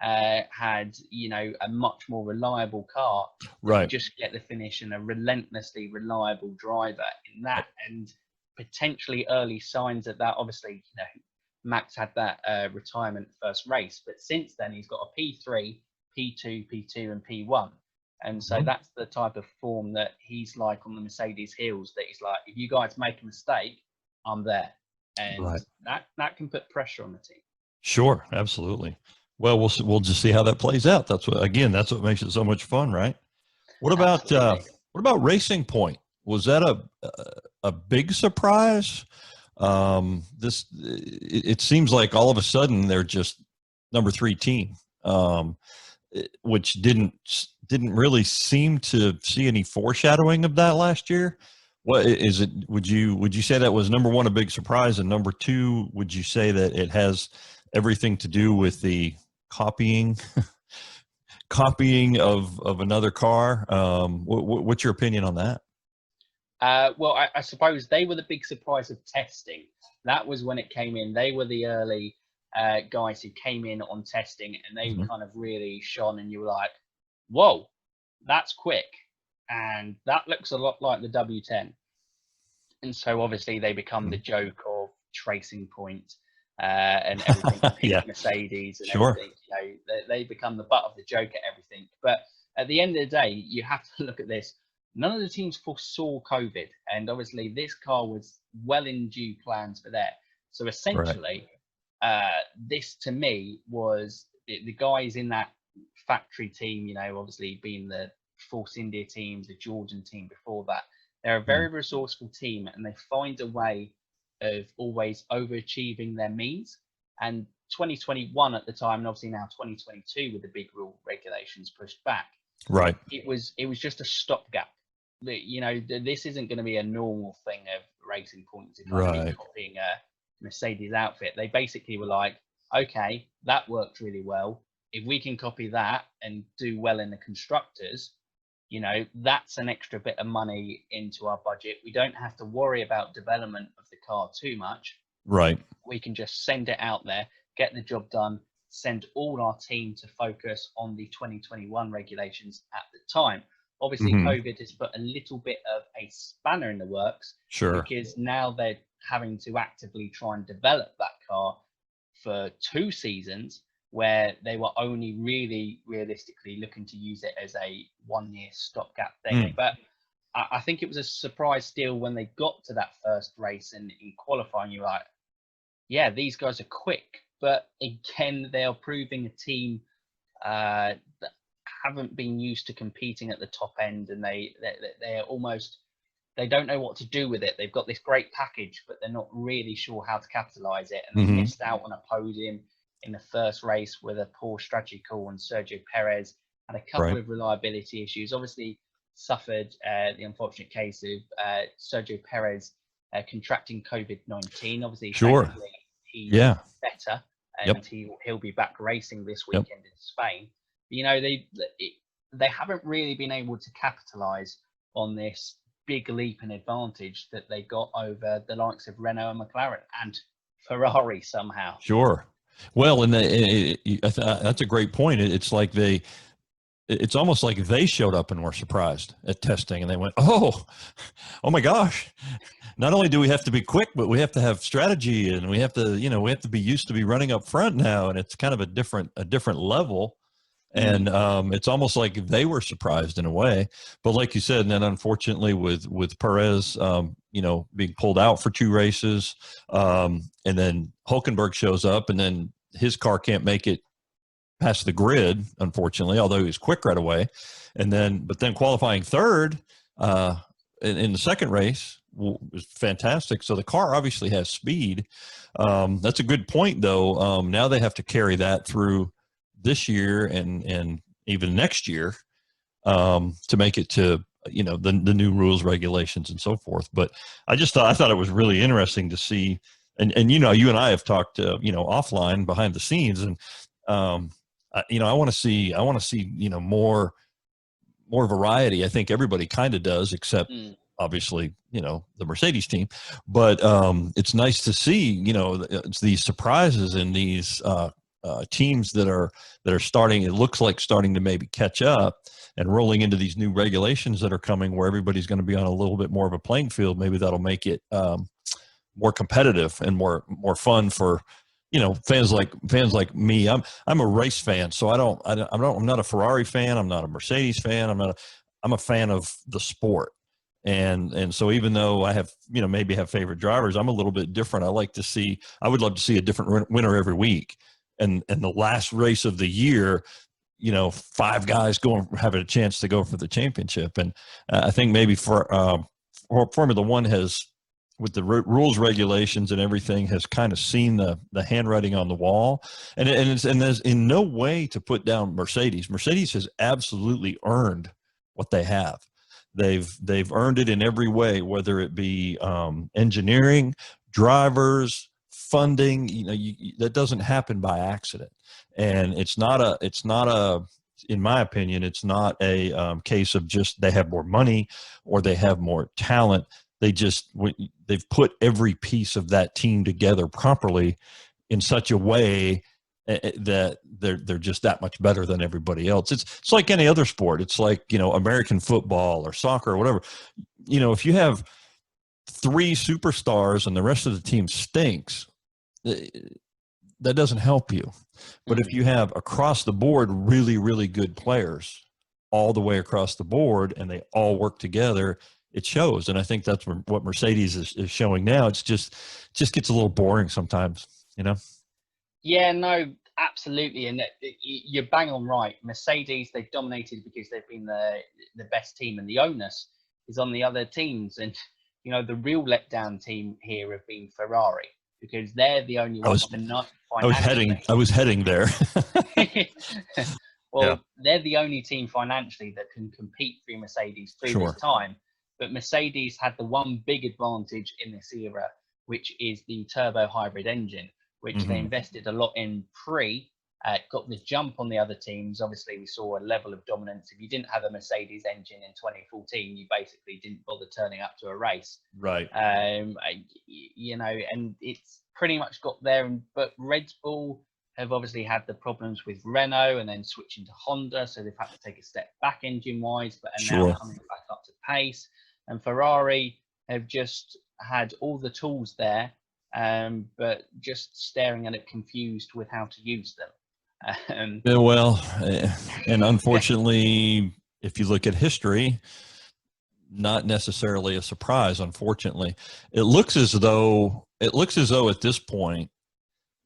had, a much more reliable car. Right. Just get the finish, and a relentlessly reliable driver in that, and potentially early signs of that. Obviously, Max had that retirement first race, but since then he's got a P3, P2, P2, and P1. And so that's the type of form that he's like on the Mercedes heels, that he's like, if you guys make a mistake, I'm there. And that can put pressure on the team. Sure, absolutely. Well, we'll just see how that plays out. That's what makes it so much fun, right? What about Racing Point? Was that a big surprise? It seems like all of a sudden they're just number 3 team, which didn't really seem to see any foreshadowing of that last year. What is it? Would you say that was number one, a big surprise, and number two, would you say that it has everything to do with the copying of another car? What's your opinion on that? Well, I suppose they were the big surprise of testing. That was when it came in. They were the early guys who came in on testing, and they kind of really shone. And you were like, "Whoa, that's quick!" And that looks a lot like the W10. And so obviously they become the joke of Tracing Point and everything. Yeah, Mercedes and sure. everything. You know, they become the butt of the joke at everything. But at the end of the day, you have to look at this. None of the teams foresaw COVID, and obviously this car was well in due plans for that. So Right. essentially, this to me was the guys in that factory team. You know, obviously being the Force India team, the Georgian team before that. They're a very resourceful team, and they find a way of always overachieving their means. And 2021 at the time, and obviously now 2022 with the big rule regulations pushed back, Right. it was just a stopgap. You know, this isn't going to be a normal thing of Racing Points to kind of be Right. copying a Mercedes outfit. They basically were like, okay, that worked really well. If we can copy that and do well in the constructors, you know, that's an extra bit of money into our budget. We don't have to worry about development of the car too much. Right. We can just send it out there, get the job done, send all our team to focus on the 2021 regulations at the time. Obviously, COVID has put a little bit of a spanner in the works, Sure. because now they're having to actively try and develop that car for 2 seasons, where they were only really realistically looking to use it as a 1-year stopgap thing. But I think it was a surprise still when they got to that first race, and in qualifying, you're like, yeah, these guys are quick. But again, they are proving a team that haven't been used to competing at the top end, and they're almost, they don't know what to do with it. They've got this great package, but they're not really sure how to capitalize it. And they missed out on a podium in the first race with a poor strategy call, and Sergio Perez had a couple Right. of reliability issues. Obviously, suffered the unfortunate case of Sergio Perez contracting COVID-19. Obviously, Sure. thankfully, he's Yeah. better, Yep. and he'll be back racing this Yep. weekend in Spain. You know, they haven't really been able to capitalize on this big leap in advantage that they got over the likes of Renault and McLaren and Ferrari somehow. Sure. Well, and that's a great point. It's like it's almost like they showed up and were surprised at testing, and they went, "Oh, oh my gosh! Not only do we have to be quick, but we have to have strategy, and we have to, we have to be used to be running up front now, and it's kind of a different level." And it's almost like they were surprised in a way. But like you said, and then unfortunately with Perez, being pulled out for 2 races, and then Hulkenberg shows up, and then his car can't make it past the grid, unfortunately, although he was quick right away. But then qualifying third in the second race was fantastic. So the car obviously has speed. That's a good point, though. Now they have to carry that through this year and even next year to make it to the new rules, regulations, and so forth. But I thought it was really interesting to see, and you and I have talked offline behind the scenes, and I want to see more variety. I think everybody kind of does, except obviously the Mercedes team. But it's nice to see it's these surprises in these teams that are starting, it looks like starting to maybe catch up and rolling into these new regulations that are coming, where everybody's going to be on a little bit more of a playing field. Maybe that'll make it more competitive and more fun for fans like me. I'm a race fan, so I'm not a Ferrari fan, I'm not a Mercedes fan, I'm a fan of the sport. And so even though I have maybe have favorite drivers, I'm a little bit different. I would love to see a different winner every week. And the last race of the year, 5 guys having a chance to go for the championship. And I think maybe for Formula One has, with the rules, regulations, and everything, has kind of seen the handwriting on the wall. And there's in no way to put down Mercedes. Mercedes has absolutely earned what they have. They've earned it in every way, whether it be engineering, drivers, funding. That doesn't happen by accident, and it's not a. In my opinion, it's not a case of just they have more money or they have more talent. They've put every piece of that team together properly in such a way that they're just that much better than everybody else. It's like any other sport. It's like, American football or soccer or whatever. If you have 3 superstars and the rest of the team stinks, that doesn't help you. But if you have across the board really, really good players all the way across the board and they all work together, it shows. And I think that's what Mercedes is showing now. It's just gets a little boring sometimes, Yeah, no, absolutely, and you're bang on right. Mercedes, they've dominated because they've been the best team, and the onus is on the other teams. And the real letdown team here have been Ferrari, because they're the only ones not financially. I was heading there. Well, Yeah. They're the only team financially that can compete through Mercedes through Sure. this time. But Mercedes had the one big advantage in this era, which is the turbo hybrid engine, which they invested a lot in got the jump on the other teams. Obviously, we saw a level of dominance. If you didn't have a Mercedes engine in 2014, you basically didn't bother turning up to a race. Right. And it's pretty much got there. But Red Bull have obviously had the problems with Renault and then switching to Honda. So they've had to take a step back engine-wise, but are now coming back up to pace. And Ferrari have just had all the tools there, but just staring at it confused with how to use them. And unfortunately, if you look at history, not necessarily a surprise. Unfortunately, it looks as though at this point,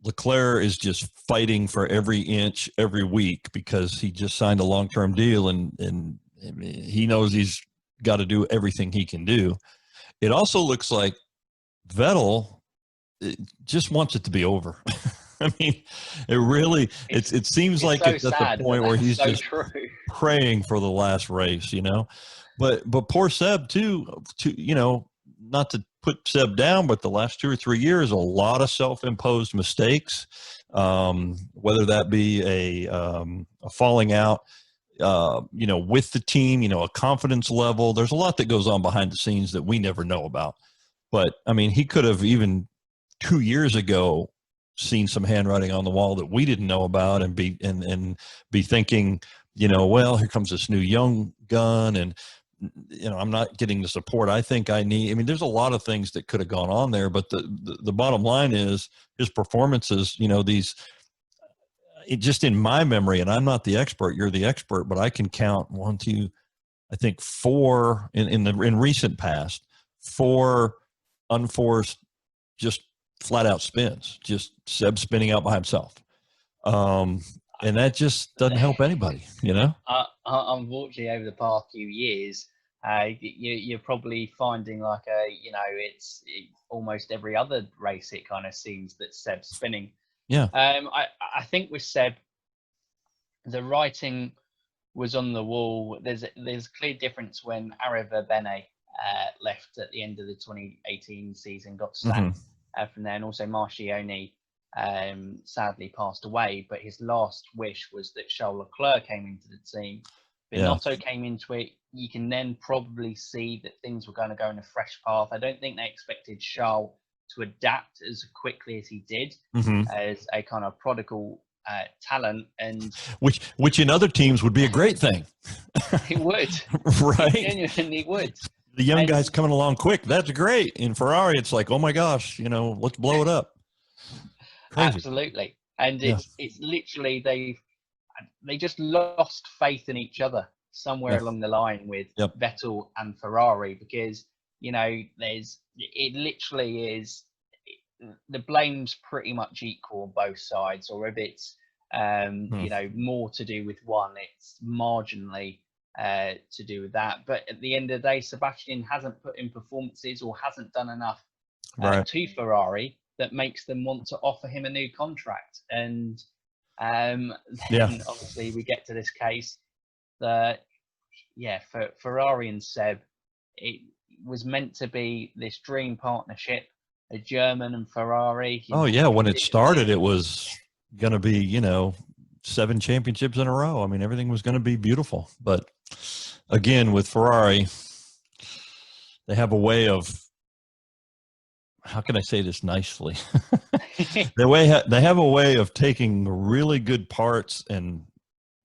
Leclerc is just fighting for every inch every week because he just signed a long-term deal and he knows he's got to do everything he can do. It also looks like Vettel just wants it to be over. I mean, it seems like it's at the point where he's just praying for the last race, But poor Seb too, not to put Seb down, but the last 2 or 3 years, a lot of self-imposed mistakes, whether that be a falling out, with the team, a confidence level. There's a lot that goes on behind the scenes that we never know about. But I mean, he could have even 2 years ago seen some handwriting on the wall that we didn't know about and be thinking, well, here comes this new young gun and I'm not getting the support I think I need. I mean, there's a lot of things that could have gone on there, but the bottom line is his performances, just in my memory, and I'm not the expert, you're the expert, but I can count 1, 2, I think 4 in recent past, 4 unforced, just flat out spins, just Seb spinning out by himself. And that just doesn't help anybody, Unfortunately, over the past few years, you're probably finding like it's almost every other race, it kind of seems that Seb's spinning. Yeah. I think with Seb, the writing was on the wall. There's a clear difference when Arriva Bene left at the end of the 2018 season, got sacked from there, and also Marchione sadly passed away. But his last wish was that Charles Leclerc came into the team. Binotto came into it. You can then probably see that things were going to go in a fresh path. I don't think they expected Charles to adapt as quickly as he did, as a kind of prodigal talent, and which in other teams would be a great thing. It would, right? It genuinely would. The young guy's coming along quick. That's great. In Ferrari, it's like, oh my gosh, let's blow it up. Crazy. Absolutely, and it's literally they just lost faith in each other somewhere along the line with Vettel and Ferrari, because it literally is, the blame's pretty much equal on both sides, or if it's more to do with one, it's marginally to do with that. But at the end of the day, Sebastian hasn't put in performances or hasn't done enough to Ferrari that makes them want to offer him a new contract. And then obviously we get to this case that yeah, for Ferrari and Seb, it was meant to be this dream partnership, a German and Ferrari. Oh yeah, when it started, Live. it was going to be, 7 championships in a row. I mean, everything was going to be beautiful. But again, with Ferrari, they have a way of, how can I say this nicely? They have a way of taking really good parts and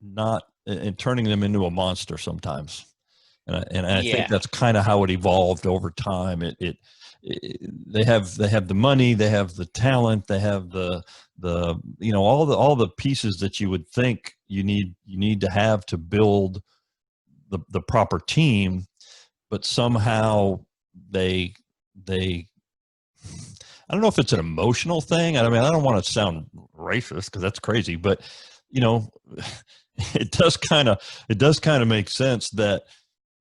not and turning them into a monster sometimes. And I think Yeah, that's kind of how it evolved over time. They have the money, they have the talent, they have the all the pieces that you would think you need to have to build the proper team, but somehow they I don't know if it's an emotional thing. I mean, I don't want to sound racist because that's crazy, but you know, it does kind of make sense that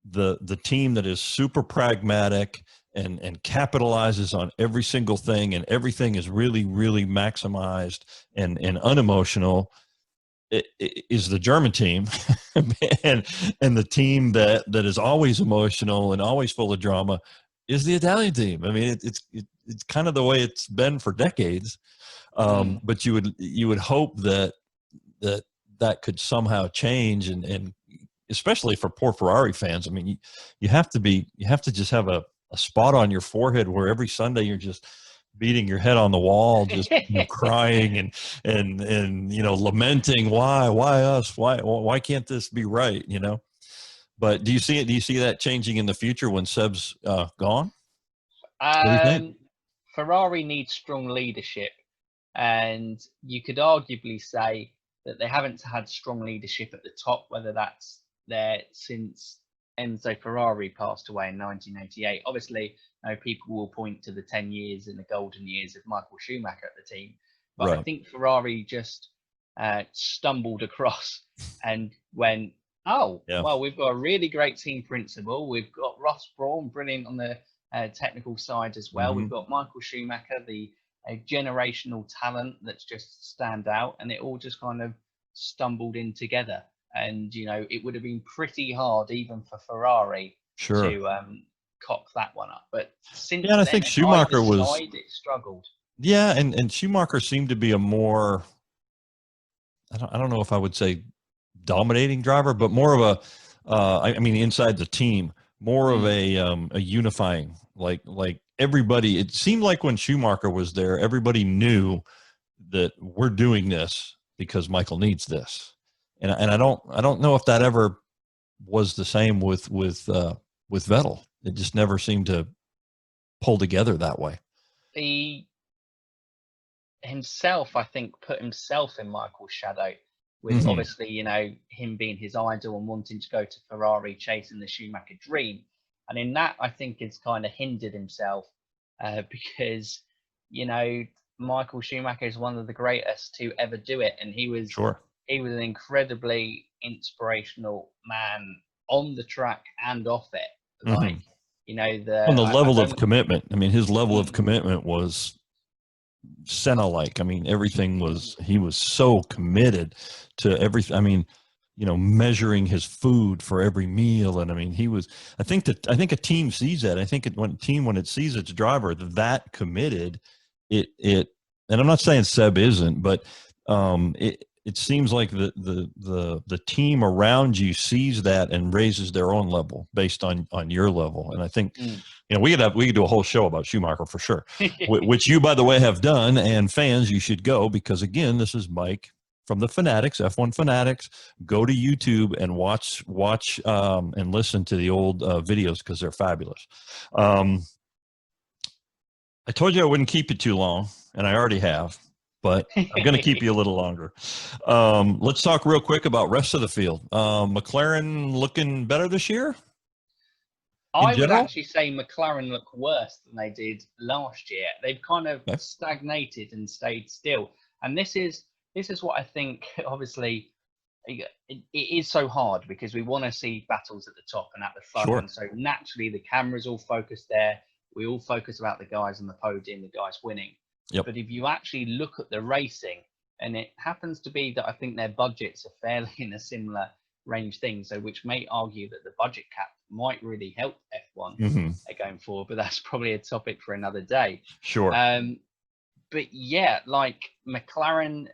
the team that is super pragmatic and capitalizes on every single thing and everything is really maximized and unemotional is the German team, and the team that is always emotional and always full of drama is the Italian team. I mean, it's kind of the way it's been for decades. But you would hope that could somehow change, and especially for poor Ferrari fans. I mean, you have to just have a spot on your forehead where every Sunday you're just beating your head on the wall, just crying and lamenting why us, why can't this be right, But do you see it? Do you see that changing in the future when Seb's gone? What do you think? Ferrari needs strong leadership, and you could arguably say that they haven't had strong leadership at the top, whether that's there since Enzo Ferrari passed away in 1988. Obviously, people will point to the 10 years in the golden years of Michael Schumacher at the team, but I Right. think Ferrari just stumbled across and went, oh, Yeah. well, we've got a really great team principal. We've got Ross Brawn, brilliant on the technical side as well. Mm-hmm. We've got Michael Schumacher, a generational talent that's just stand out, and it all just kind of stumbled in together. And it would have been pretty hard even for Ferrari Sure. to cock that one up. But since Yeah, and I then, think either Schumacher was. side it struggled. Yeah, and Schumacher seemed to be a more. I don't know if I would say dominating driver, but more of a. I mean, inside the team, more of a unifying. Like everybody, it seemed like when Schumacher was there, everybody knew that we're doing this because Michael needs this, and I don't know if that ever was the same with Vettel. It just never seemed to pull together that way. He himself, I think, put himself in Michael's shadow with obviously, him being his idol and wanting to go to Ferrari, chasing the Schumacher dream. And in that, I think it's kind of hindered himself because, Michael Schumacher is one of the greatest to ever do it. And he was Sure. an incredibly inspirational man on the track and off it. Like, And the level of commitment. I mean, his level of commitment was Senna-like. I mean, he was so committed to everything. I mean, measuring his food for every meal. And I mean, I think a team sees that. I think when it sees its driver that committed, and I'm not saying Seb isn't, but it seems like the team around you sees that and raises their own level based on your level. And I think, we could do a whole show about Schumacher for sure, which you, by the way, have done. And fans, you should go, because again, this is Mike from the Fanatics, F1 Fanatics. Go to YouTube and watch and listen to the old videos, because they're fabulous. I told you I wouldn't keep you too long, and I already have, but I'm going to keep you a little longer. Let's talk real quick about rest of the field. McLaren looking better this year? I would actually say McLaren look worse than they did last year. They've kind of stagnated and stayed still. And this is what I think, obviously, it is so hard because we want to see battles at the top and at the front. Sure. And so naturally the cameras all focus there. We all focus about the guys on the podium, the guys winning. Yep. But if you actually look at the racing, and it happens to be that I think their budgets are fairly in a similar range things, so which may argue that the budget cap might really help F1 going forward, but that's probably a topic for another day. Sure. But yeah, like McLaren,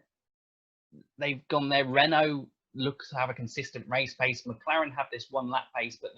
they've gone there. Renault looks to have a consistent race pace. McLaren have this one lap pace, but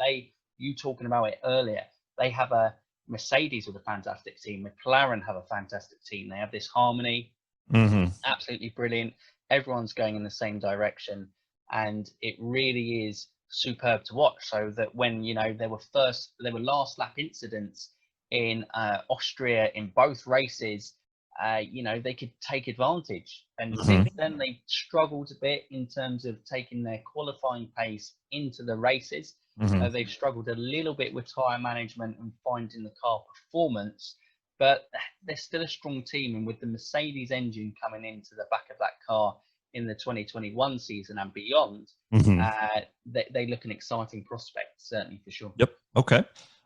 you talking about it earlier, they have a Mercedes with a fantastic team. McLaren have a fantastic team. They have this harmony, absolutely brilliant. Everyone's going in the same direction, and it really is superb to watch. So that when there were last lap incidents in Austria in both races, they could take advantage. And since then, they struggled a bit in terms of taking their qualifying pace into the races. They've struggled a little bit with tyre management and finding the car performance, but they're still a strong team. And with the Mercedes engine coming into the back of that car in the 2021 season and beyond, they look an exciting prospect, certainly, for sure. Yep. Okay.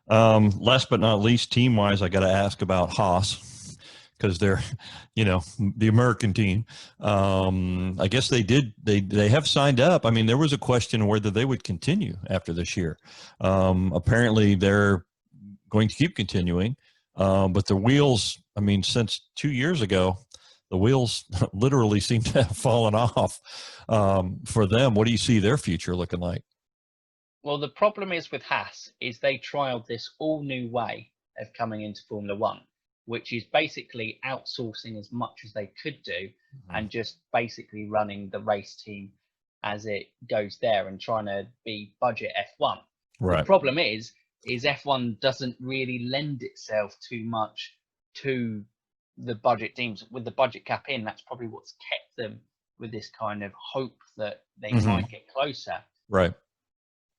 Last but not least, team-wise, I got to ask about Haas, because they're, the American team. I guess they have signed up. I mean, there was a question whether they would continue after this year. Apparently they're going to keep continuing, but the wheels, I mean, since 2 years ago, the wheels literally seem to have fallen off for them. What do you see their future looking like? Well, the problem is with Haas is they trialed this all new way of coming into Formula One, which is basically outsourcing as much as they could do and just basically running the race team as it goes there and trying to be budget F1. Right. The problem is F1 doesn't really lend itself too much to the budget teams. With the budget cap in, that's probably what's kept them with this kind of hope that they might get closer. Right.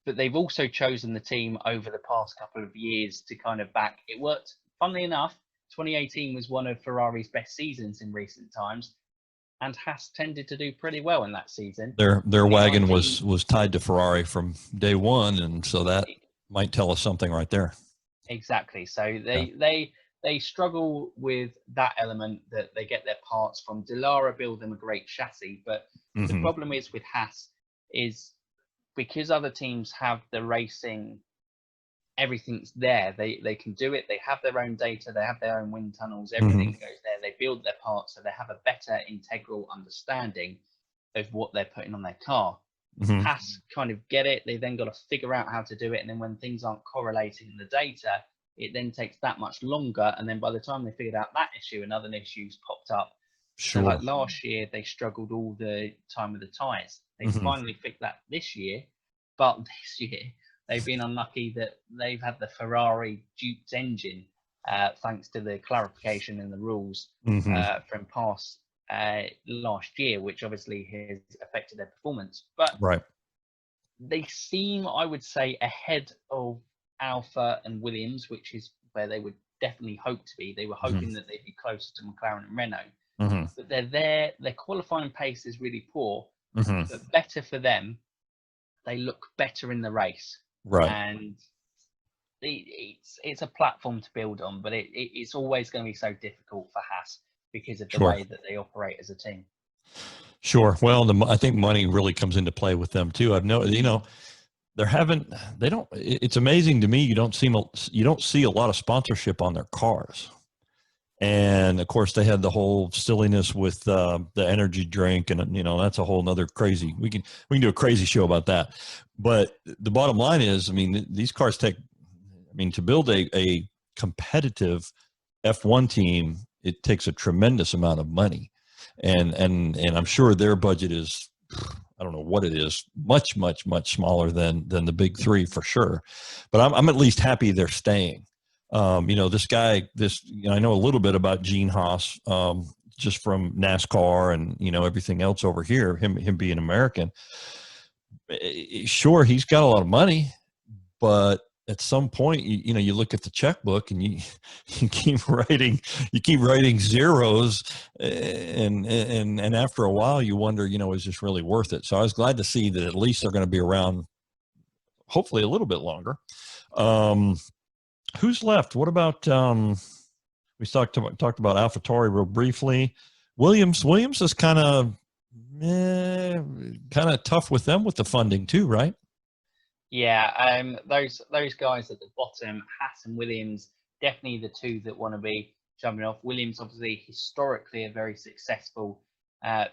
But they've also chosen the team over the past couple of years to kind of back. It worked, funnily enough. 2018 was one of Ferrari's best seasons in recent times, and Haas tended to do pretty well in that season. Their wagon was tied to Ferrari from day one, and so that might tell us something right there. Exactly. So they struggle with that element, that they get their parts from Dallara, build them a great chassis. But the problem is with Haas is because other teams have the racing, everything's there. They can do it. They have their own data. They have their own wind tunnels. Everything goes there. They build their parts, so they have a better integral understanding of what they're putting on their car. Haas kind of get it. They then got to figure out how to do it. And then when things aren't correlating in the data, it then takes that much longer. And then by the time they figured out that issue, another issue's popped up. Sure. So like last year, they struggled all the time with the tyres. They finally fixed that this year. But this year, they've been unlucky that they've had the Ferrari duped engine, thanks to the clarification in the rules from past last year, which obviously has affected their performance. But they seem, I would say, ahead of Alfa and Williams, which is where they would definitely hope to be. They were hoping that they'd be closer to McLaren and Renault. But they're there. Their qualifying pace is really poor, but better for them. They look better in the race. Right. And it's a platform to build on, but it's always going to be so difficult for Haas because of the way that they operate as a team. Sure. Well, I think money really comes into play with them too. It's amazing to me. You don't see a lot of sponsorship on their cars. And of course they had the whole silliness with the energy drink, and that's a whole nother crazy. We can do a crazy show about that. But the bottom line is, I mean, these cars to build a competitive F1 team, it takes a tremendous amount of money, and I'm sure their budget is, I don't know what it is, much smaller than the big three for sure. But I'm at least happy they're staying. This guy, I know a little bit about Gene Haas, just from NASCAR and, everything else over here, him being American. Sure, he's got a lot of money, but at some point, you look at the checkbook and you keep writing zeros, and after a while you wonder, is this really worth it? So I was glad to see that at least they're going to be around, hopefully a little bit longer. Who's left? What about we talked about AlphaTauri real briefly. Williams is kind of kind of tough with them with the funding too, right? Yeah, those guys at the bottom, Haas and Williams, definitely the two that want to be jumping off. Williams, obviously, historically a very successful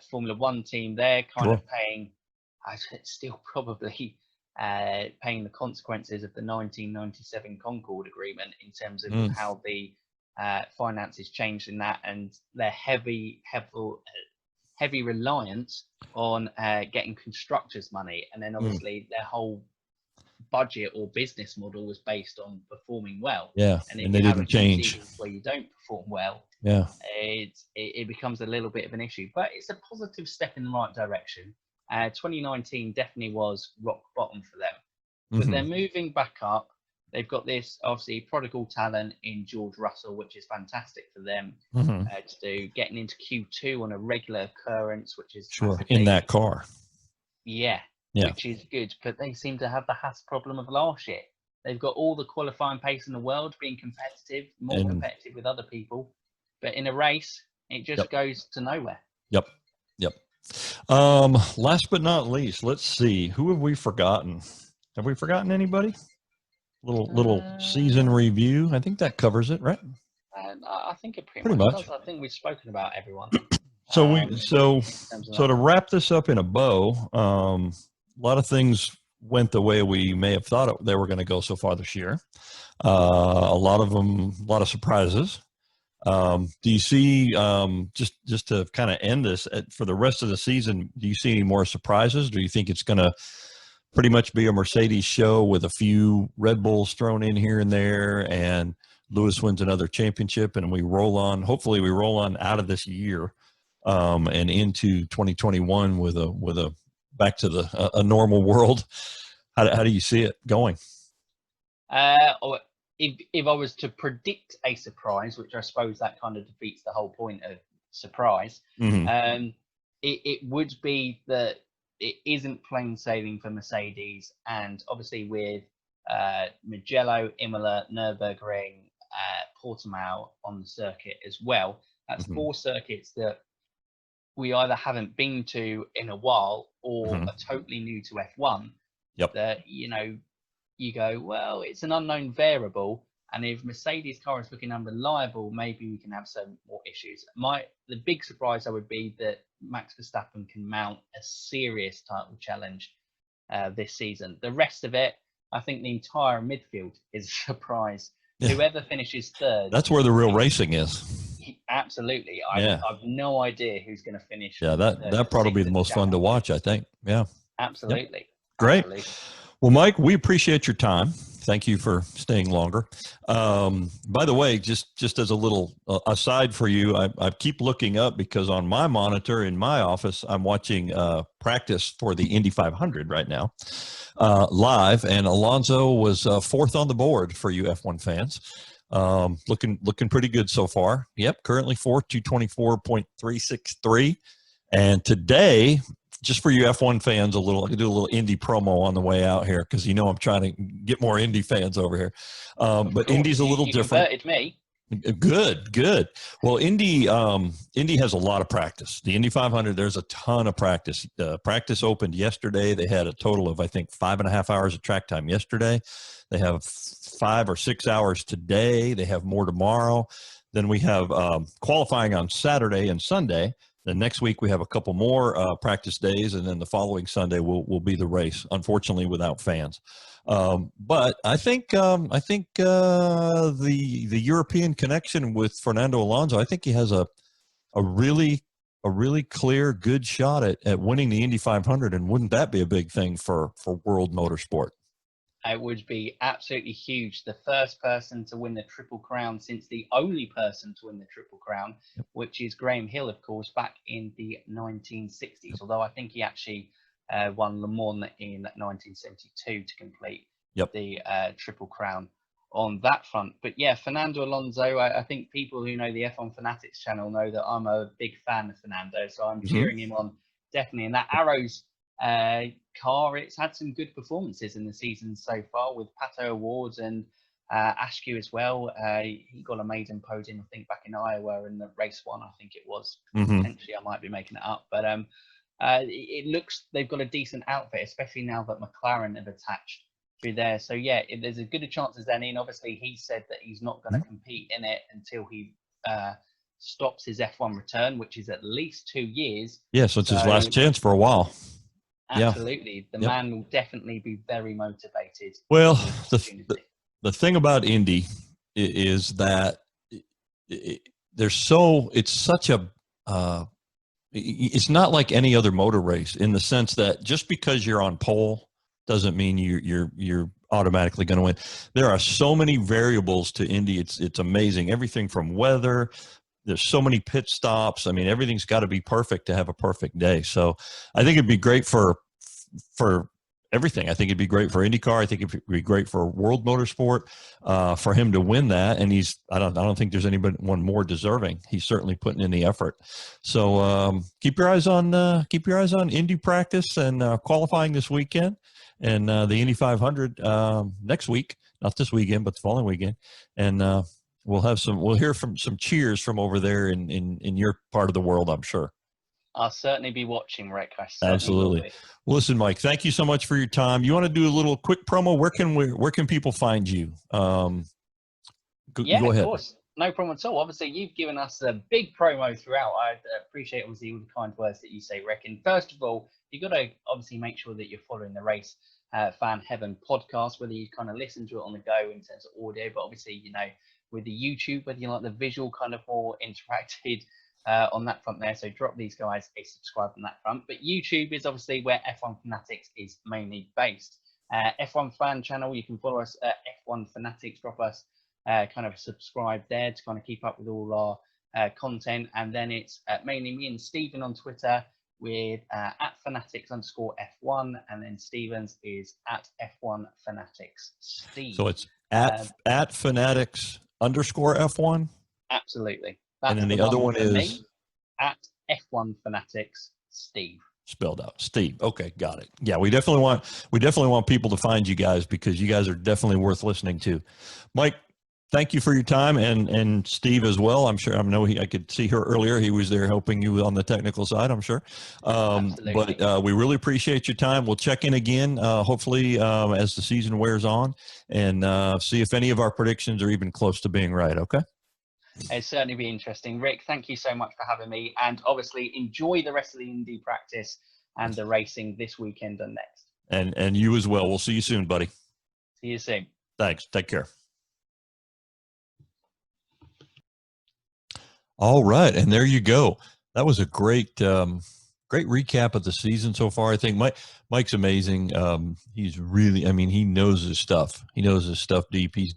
Formula One team. They're kind Sure. of paying, still probably paying the consequences of the 1997 Concord Agreement in terms of how the finances changed in that, and their heavy reliance on getting constructors' money, and then obviously their whole budget or business model was based on performing well. Yeah, And if and you they have a didn't few change. seasons where you don't perform well, Yeah. it becomes a little bit of an issue. But it's a positive step in the right direction. 2019 definitely was rock bottom for them, but they're moving back up. They've got this obviously prodigal talent in George Russell, which is fantastic for them to do. Getting into Q2 on a regular occurrence, which is Sure, massively, in that car. yeah, Yeah. which is good. But they seem to have the Haas problem of last year. They've got all the qualifying pace in the world, being competitive, more competitive with other people. But in a race, it just goes to nowhere. Yep. Last but not least, let's see. Who have we forgotten? Have we forgotten anybody? Little season review. I think that covers it, right? I think it pretty Pretty much much. does. I think we've spoken about everyone. So to wrap this up in a bow, a lot of things went the way we may have thought they were going to go so far this year. A lot of them, a lot of surprises. Do you see, just to kind of end this for the rest of the season, do you see any more surprises? Do you think it's going to pretty much be a Mercedes show with a few Red Bulls thrown in here and there, and Lewis wins another championship, and we roll on, hopefully we roll on out of this year and into 2021 with a back to a normal world? How do you see it going? If I was to predict a surprise, which I suppose that kind of defeats the whole point of surprise, it would be that it isn't plain sailing for Mercedes, and obviously with Mugello, Imola, Nürburgring, Portimao on the circuit as well. That's 4 circuits that we either haven't been to in a while or are totally new to F1. That, you go, well, it's an unknown variable, and if Mercedes car is looking unreliable, maybe we can have some more issues. The big surprise would be that Max Verstappen can mount a serious title challenge this season. The rest of it, I think the entire midfield is a surprise. Yeah. Whoever finishes third, that's where the real racing is. Absolutely. I've no idea who's going to finish. Yeah, that probably be the most fun to watch, I think. Yeah. Absolutely. Yep. Great. Absolutely. Well, Mike, we appreciate your time. Thank you for staying longer. By the way, just as a little aside for you, I keep looking up because on my monitor in my office, I'm watching practice for the Indy 500 right now live, and Alonso was 4th on the board for you F1 fans. Looking pretty good so far. Yep, currently 4th, 224.363. And today, just for you F1 fans, I can do a little Indy promo on the way out here because I'm trying to get more Indy fans over here. But Indy's a little different. Converted me. Good. Well, Indy has a lot of practice. The Indy 500, there's a ton of practice. Practice opened yesterday. They had a total of, I think, 5.5 hours of track time yesterday. They have 5 or 6 hours today. They have more tomorrow. Then we have qualifying on Saturday and Sunday. Then next week we have a couple more practice days, and then the following Sunday will be the race. Unfortunately, without fans. But I think the European connection with Fernando Alonso, I think he has a really clear, good shot at winning the Indy 500. And wouldn't that be a big thing for world motorsport? It would be absolutely huge. The first person to win the Triple Crown since the only person to win the Triple Crown, which is Graham Hill, of course, back in the 1960s. Although I think he actually won Le Mans in 1972 to complete the Triple Crown on that front. But yeah, Fernando Alonso, I think people who know the F1 Fanatics channel know that I'm a big fan of Fernando. So I'm cheering him on definitely. And that Arrows car, it's had some good performances in the season so far with Pato Awards and Askew as well. He got a maiden podium, I think, back in Iowa in the race 1, I think it was. Potentially, I might be making it up. But it looks they've got a decent outfit, especially now that McLaren have attached through there. So yeah, there's a good chance as any. And obviously, he said that he's not going to compete in it until he stops his F1 return, which is at least 2 years. Yeah, so it's his last chance for a while. Absolutely, the man will definitely be very motivated. Well, the thing about Indy is that it's such a it's not like any other motor race in the sense that just because you're on pole doesn't mean you're automatically going to win. There are so many variables to Indy. It's amazing. Everything from weather. There's so many pit stops. I mean, everything's got to be perfect to have a perfect day. So I think it'd be great for everything. I think it'd be great for IndyCar. I think it'd be great for World Motorsport for him to win that. And I don't think there's anyone more deserving. He's certainly putting in the effort. So keep your eyes on Indy practice and qualifying this weekend, and the Indy 500 next week. Not this weekend, but the following weekend. And we'll hear from some cheers from over there in your part of the world, I'm sure. I'll certainly be watching, Rick. Absolutely. Well, listen, Mike, thank you so much for your time. You want to do a little quick promo? Where can people find you? Go ahead. Of course. No problem at all. Obviously, you've given us a big promo throughout. I appreciate, obviously, all the kind words that you say, Rick. And first of all, you've got to obviously make sure that you're following the Race Fan Heaven podcast, whether you kind of listen to it on the go in terms of audio, but obviously, with the YouTube, whether you like the visual kind of more interacted on that front there. So drop these guys a subscribe on that front. But YouTube is obviously where F1 Fanatics is mainly based. F1 Fan channel, you can follow us at F1 Fanatics. Drop us kind of subscribe there to kind of keep up with all our content. And then it's mainly me and Stephen on Twitter with at Fanatics_F1. And then Stephen's is at F1 Fanatics Steve. So it's at Fanatics_F1? Absolutely. And then the other one is at F1 Fanatics Steve. Spelled out. Steve. Okay, got it. Yeah, we definitely want people to find you guys because you guys are definitely worth listening to. Mike, thank you for your time, and Steve as well. I'm sure. I could see her earlier. He was there helping you on the technical side, I'm sure. But we really appreciate your time. We'll check in again, hopefully, as the season wears on, and see if any of our predictions are even close to being right. Okay. It'll certainly be interesting. Rick, thank you so much for having me. And obviously, enjoy the rest of the Indy practice and the racing this weekend and next. And you as well. We'll see you soon, buddy. See you soon. Thanks. Take care. All right. And there you go. That was a great recap of the season so far. I think Mike's amazing. He's really, he knows his stuff. He knows his stuff deep. He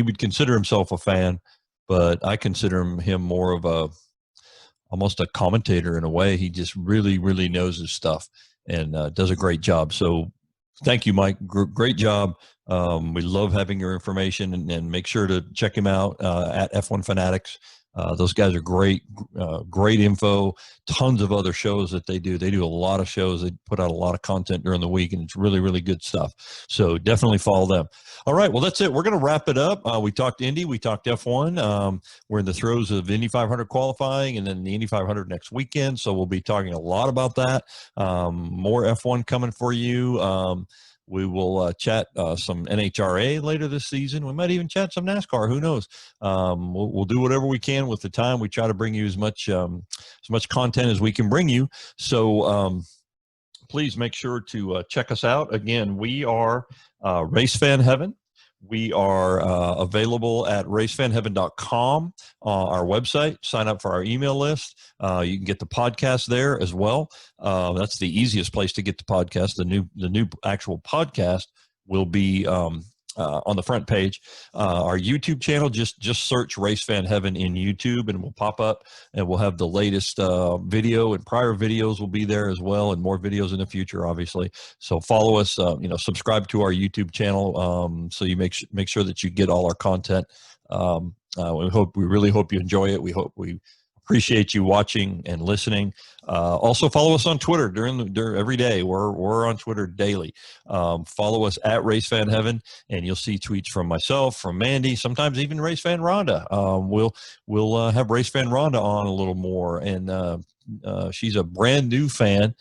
would consider himself a fan, but I consider him more of almost a commentator in a way. He just really, really knows his stuff and does a great job. So thank you, Mike. Great job. We love having your information, and make sure to check him out at F1 Fanatics. Those guys are great, great info, tons of other shows that they do. They do a lot of shows. They put out a lot of content during the week, and it's really, really good stuff. So definitely follow them. All right. Well, that's it. We're going to wrap it up. We talked Indy. We talked F1. We're in the throes of Indy 500 qualifying and then the Indy 500 next weekend. So we'll be talking a lot about that. More F1 coming for you. We will chat some NHRA later this season. We might even chat some NASCAR. Who knows? We'll do whatever we can with the time. We try to bring you as much content as we can bring you. So please make sure to check us out. Again, we are Race Fan Heaven. We are available at racefanheaven.com, our website. Sign up for our email list. You can get the podcast there as well. That's the easiest place to get the podcast. The new actual podcast will be on the front page. Our YouTube channel, just search Race Fan Heaven in YouTube and it will pop up, and we'll have the latest video, and prior videos will be there as well, and more videos in the future, obviously. So follow us, subscribe to our YouTube channel, so you make sure that you get all our content. We really hope you enjoy it. We appreciate you watching and listening. Also follow us on Twitter during every day. We're on Twitter daily. Follow us at Race Fan Heaven, and you'll see tweets from myself, from Mandy, sometimes even Race Fan Rhonda. We'll have Race Fan Rhonda on a little more, and she's a brand new fan.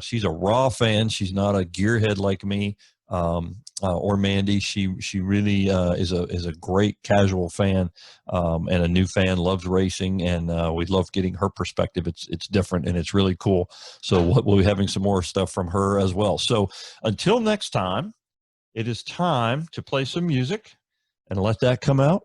She's a raw fan. She's not a gearhead like me. Or Mandy. She really is a great casual fan and a new fan. Loves racing, and we love getting her perspective. It's different and it's really cool. So we'll be having some more stuff from her as well. So until next time, it is time to play some music and let that come out.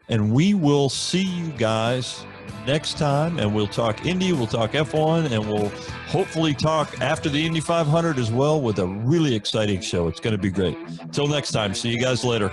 And we will see you guys next time, and we'll talk Indy, we'll talk F1, and we'll hopefully talk after the Indy 500 as well with a really exciting show. It's going to be great. Until next time, see you guys later.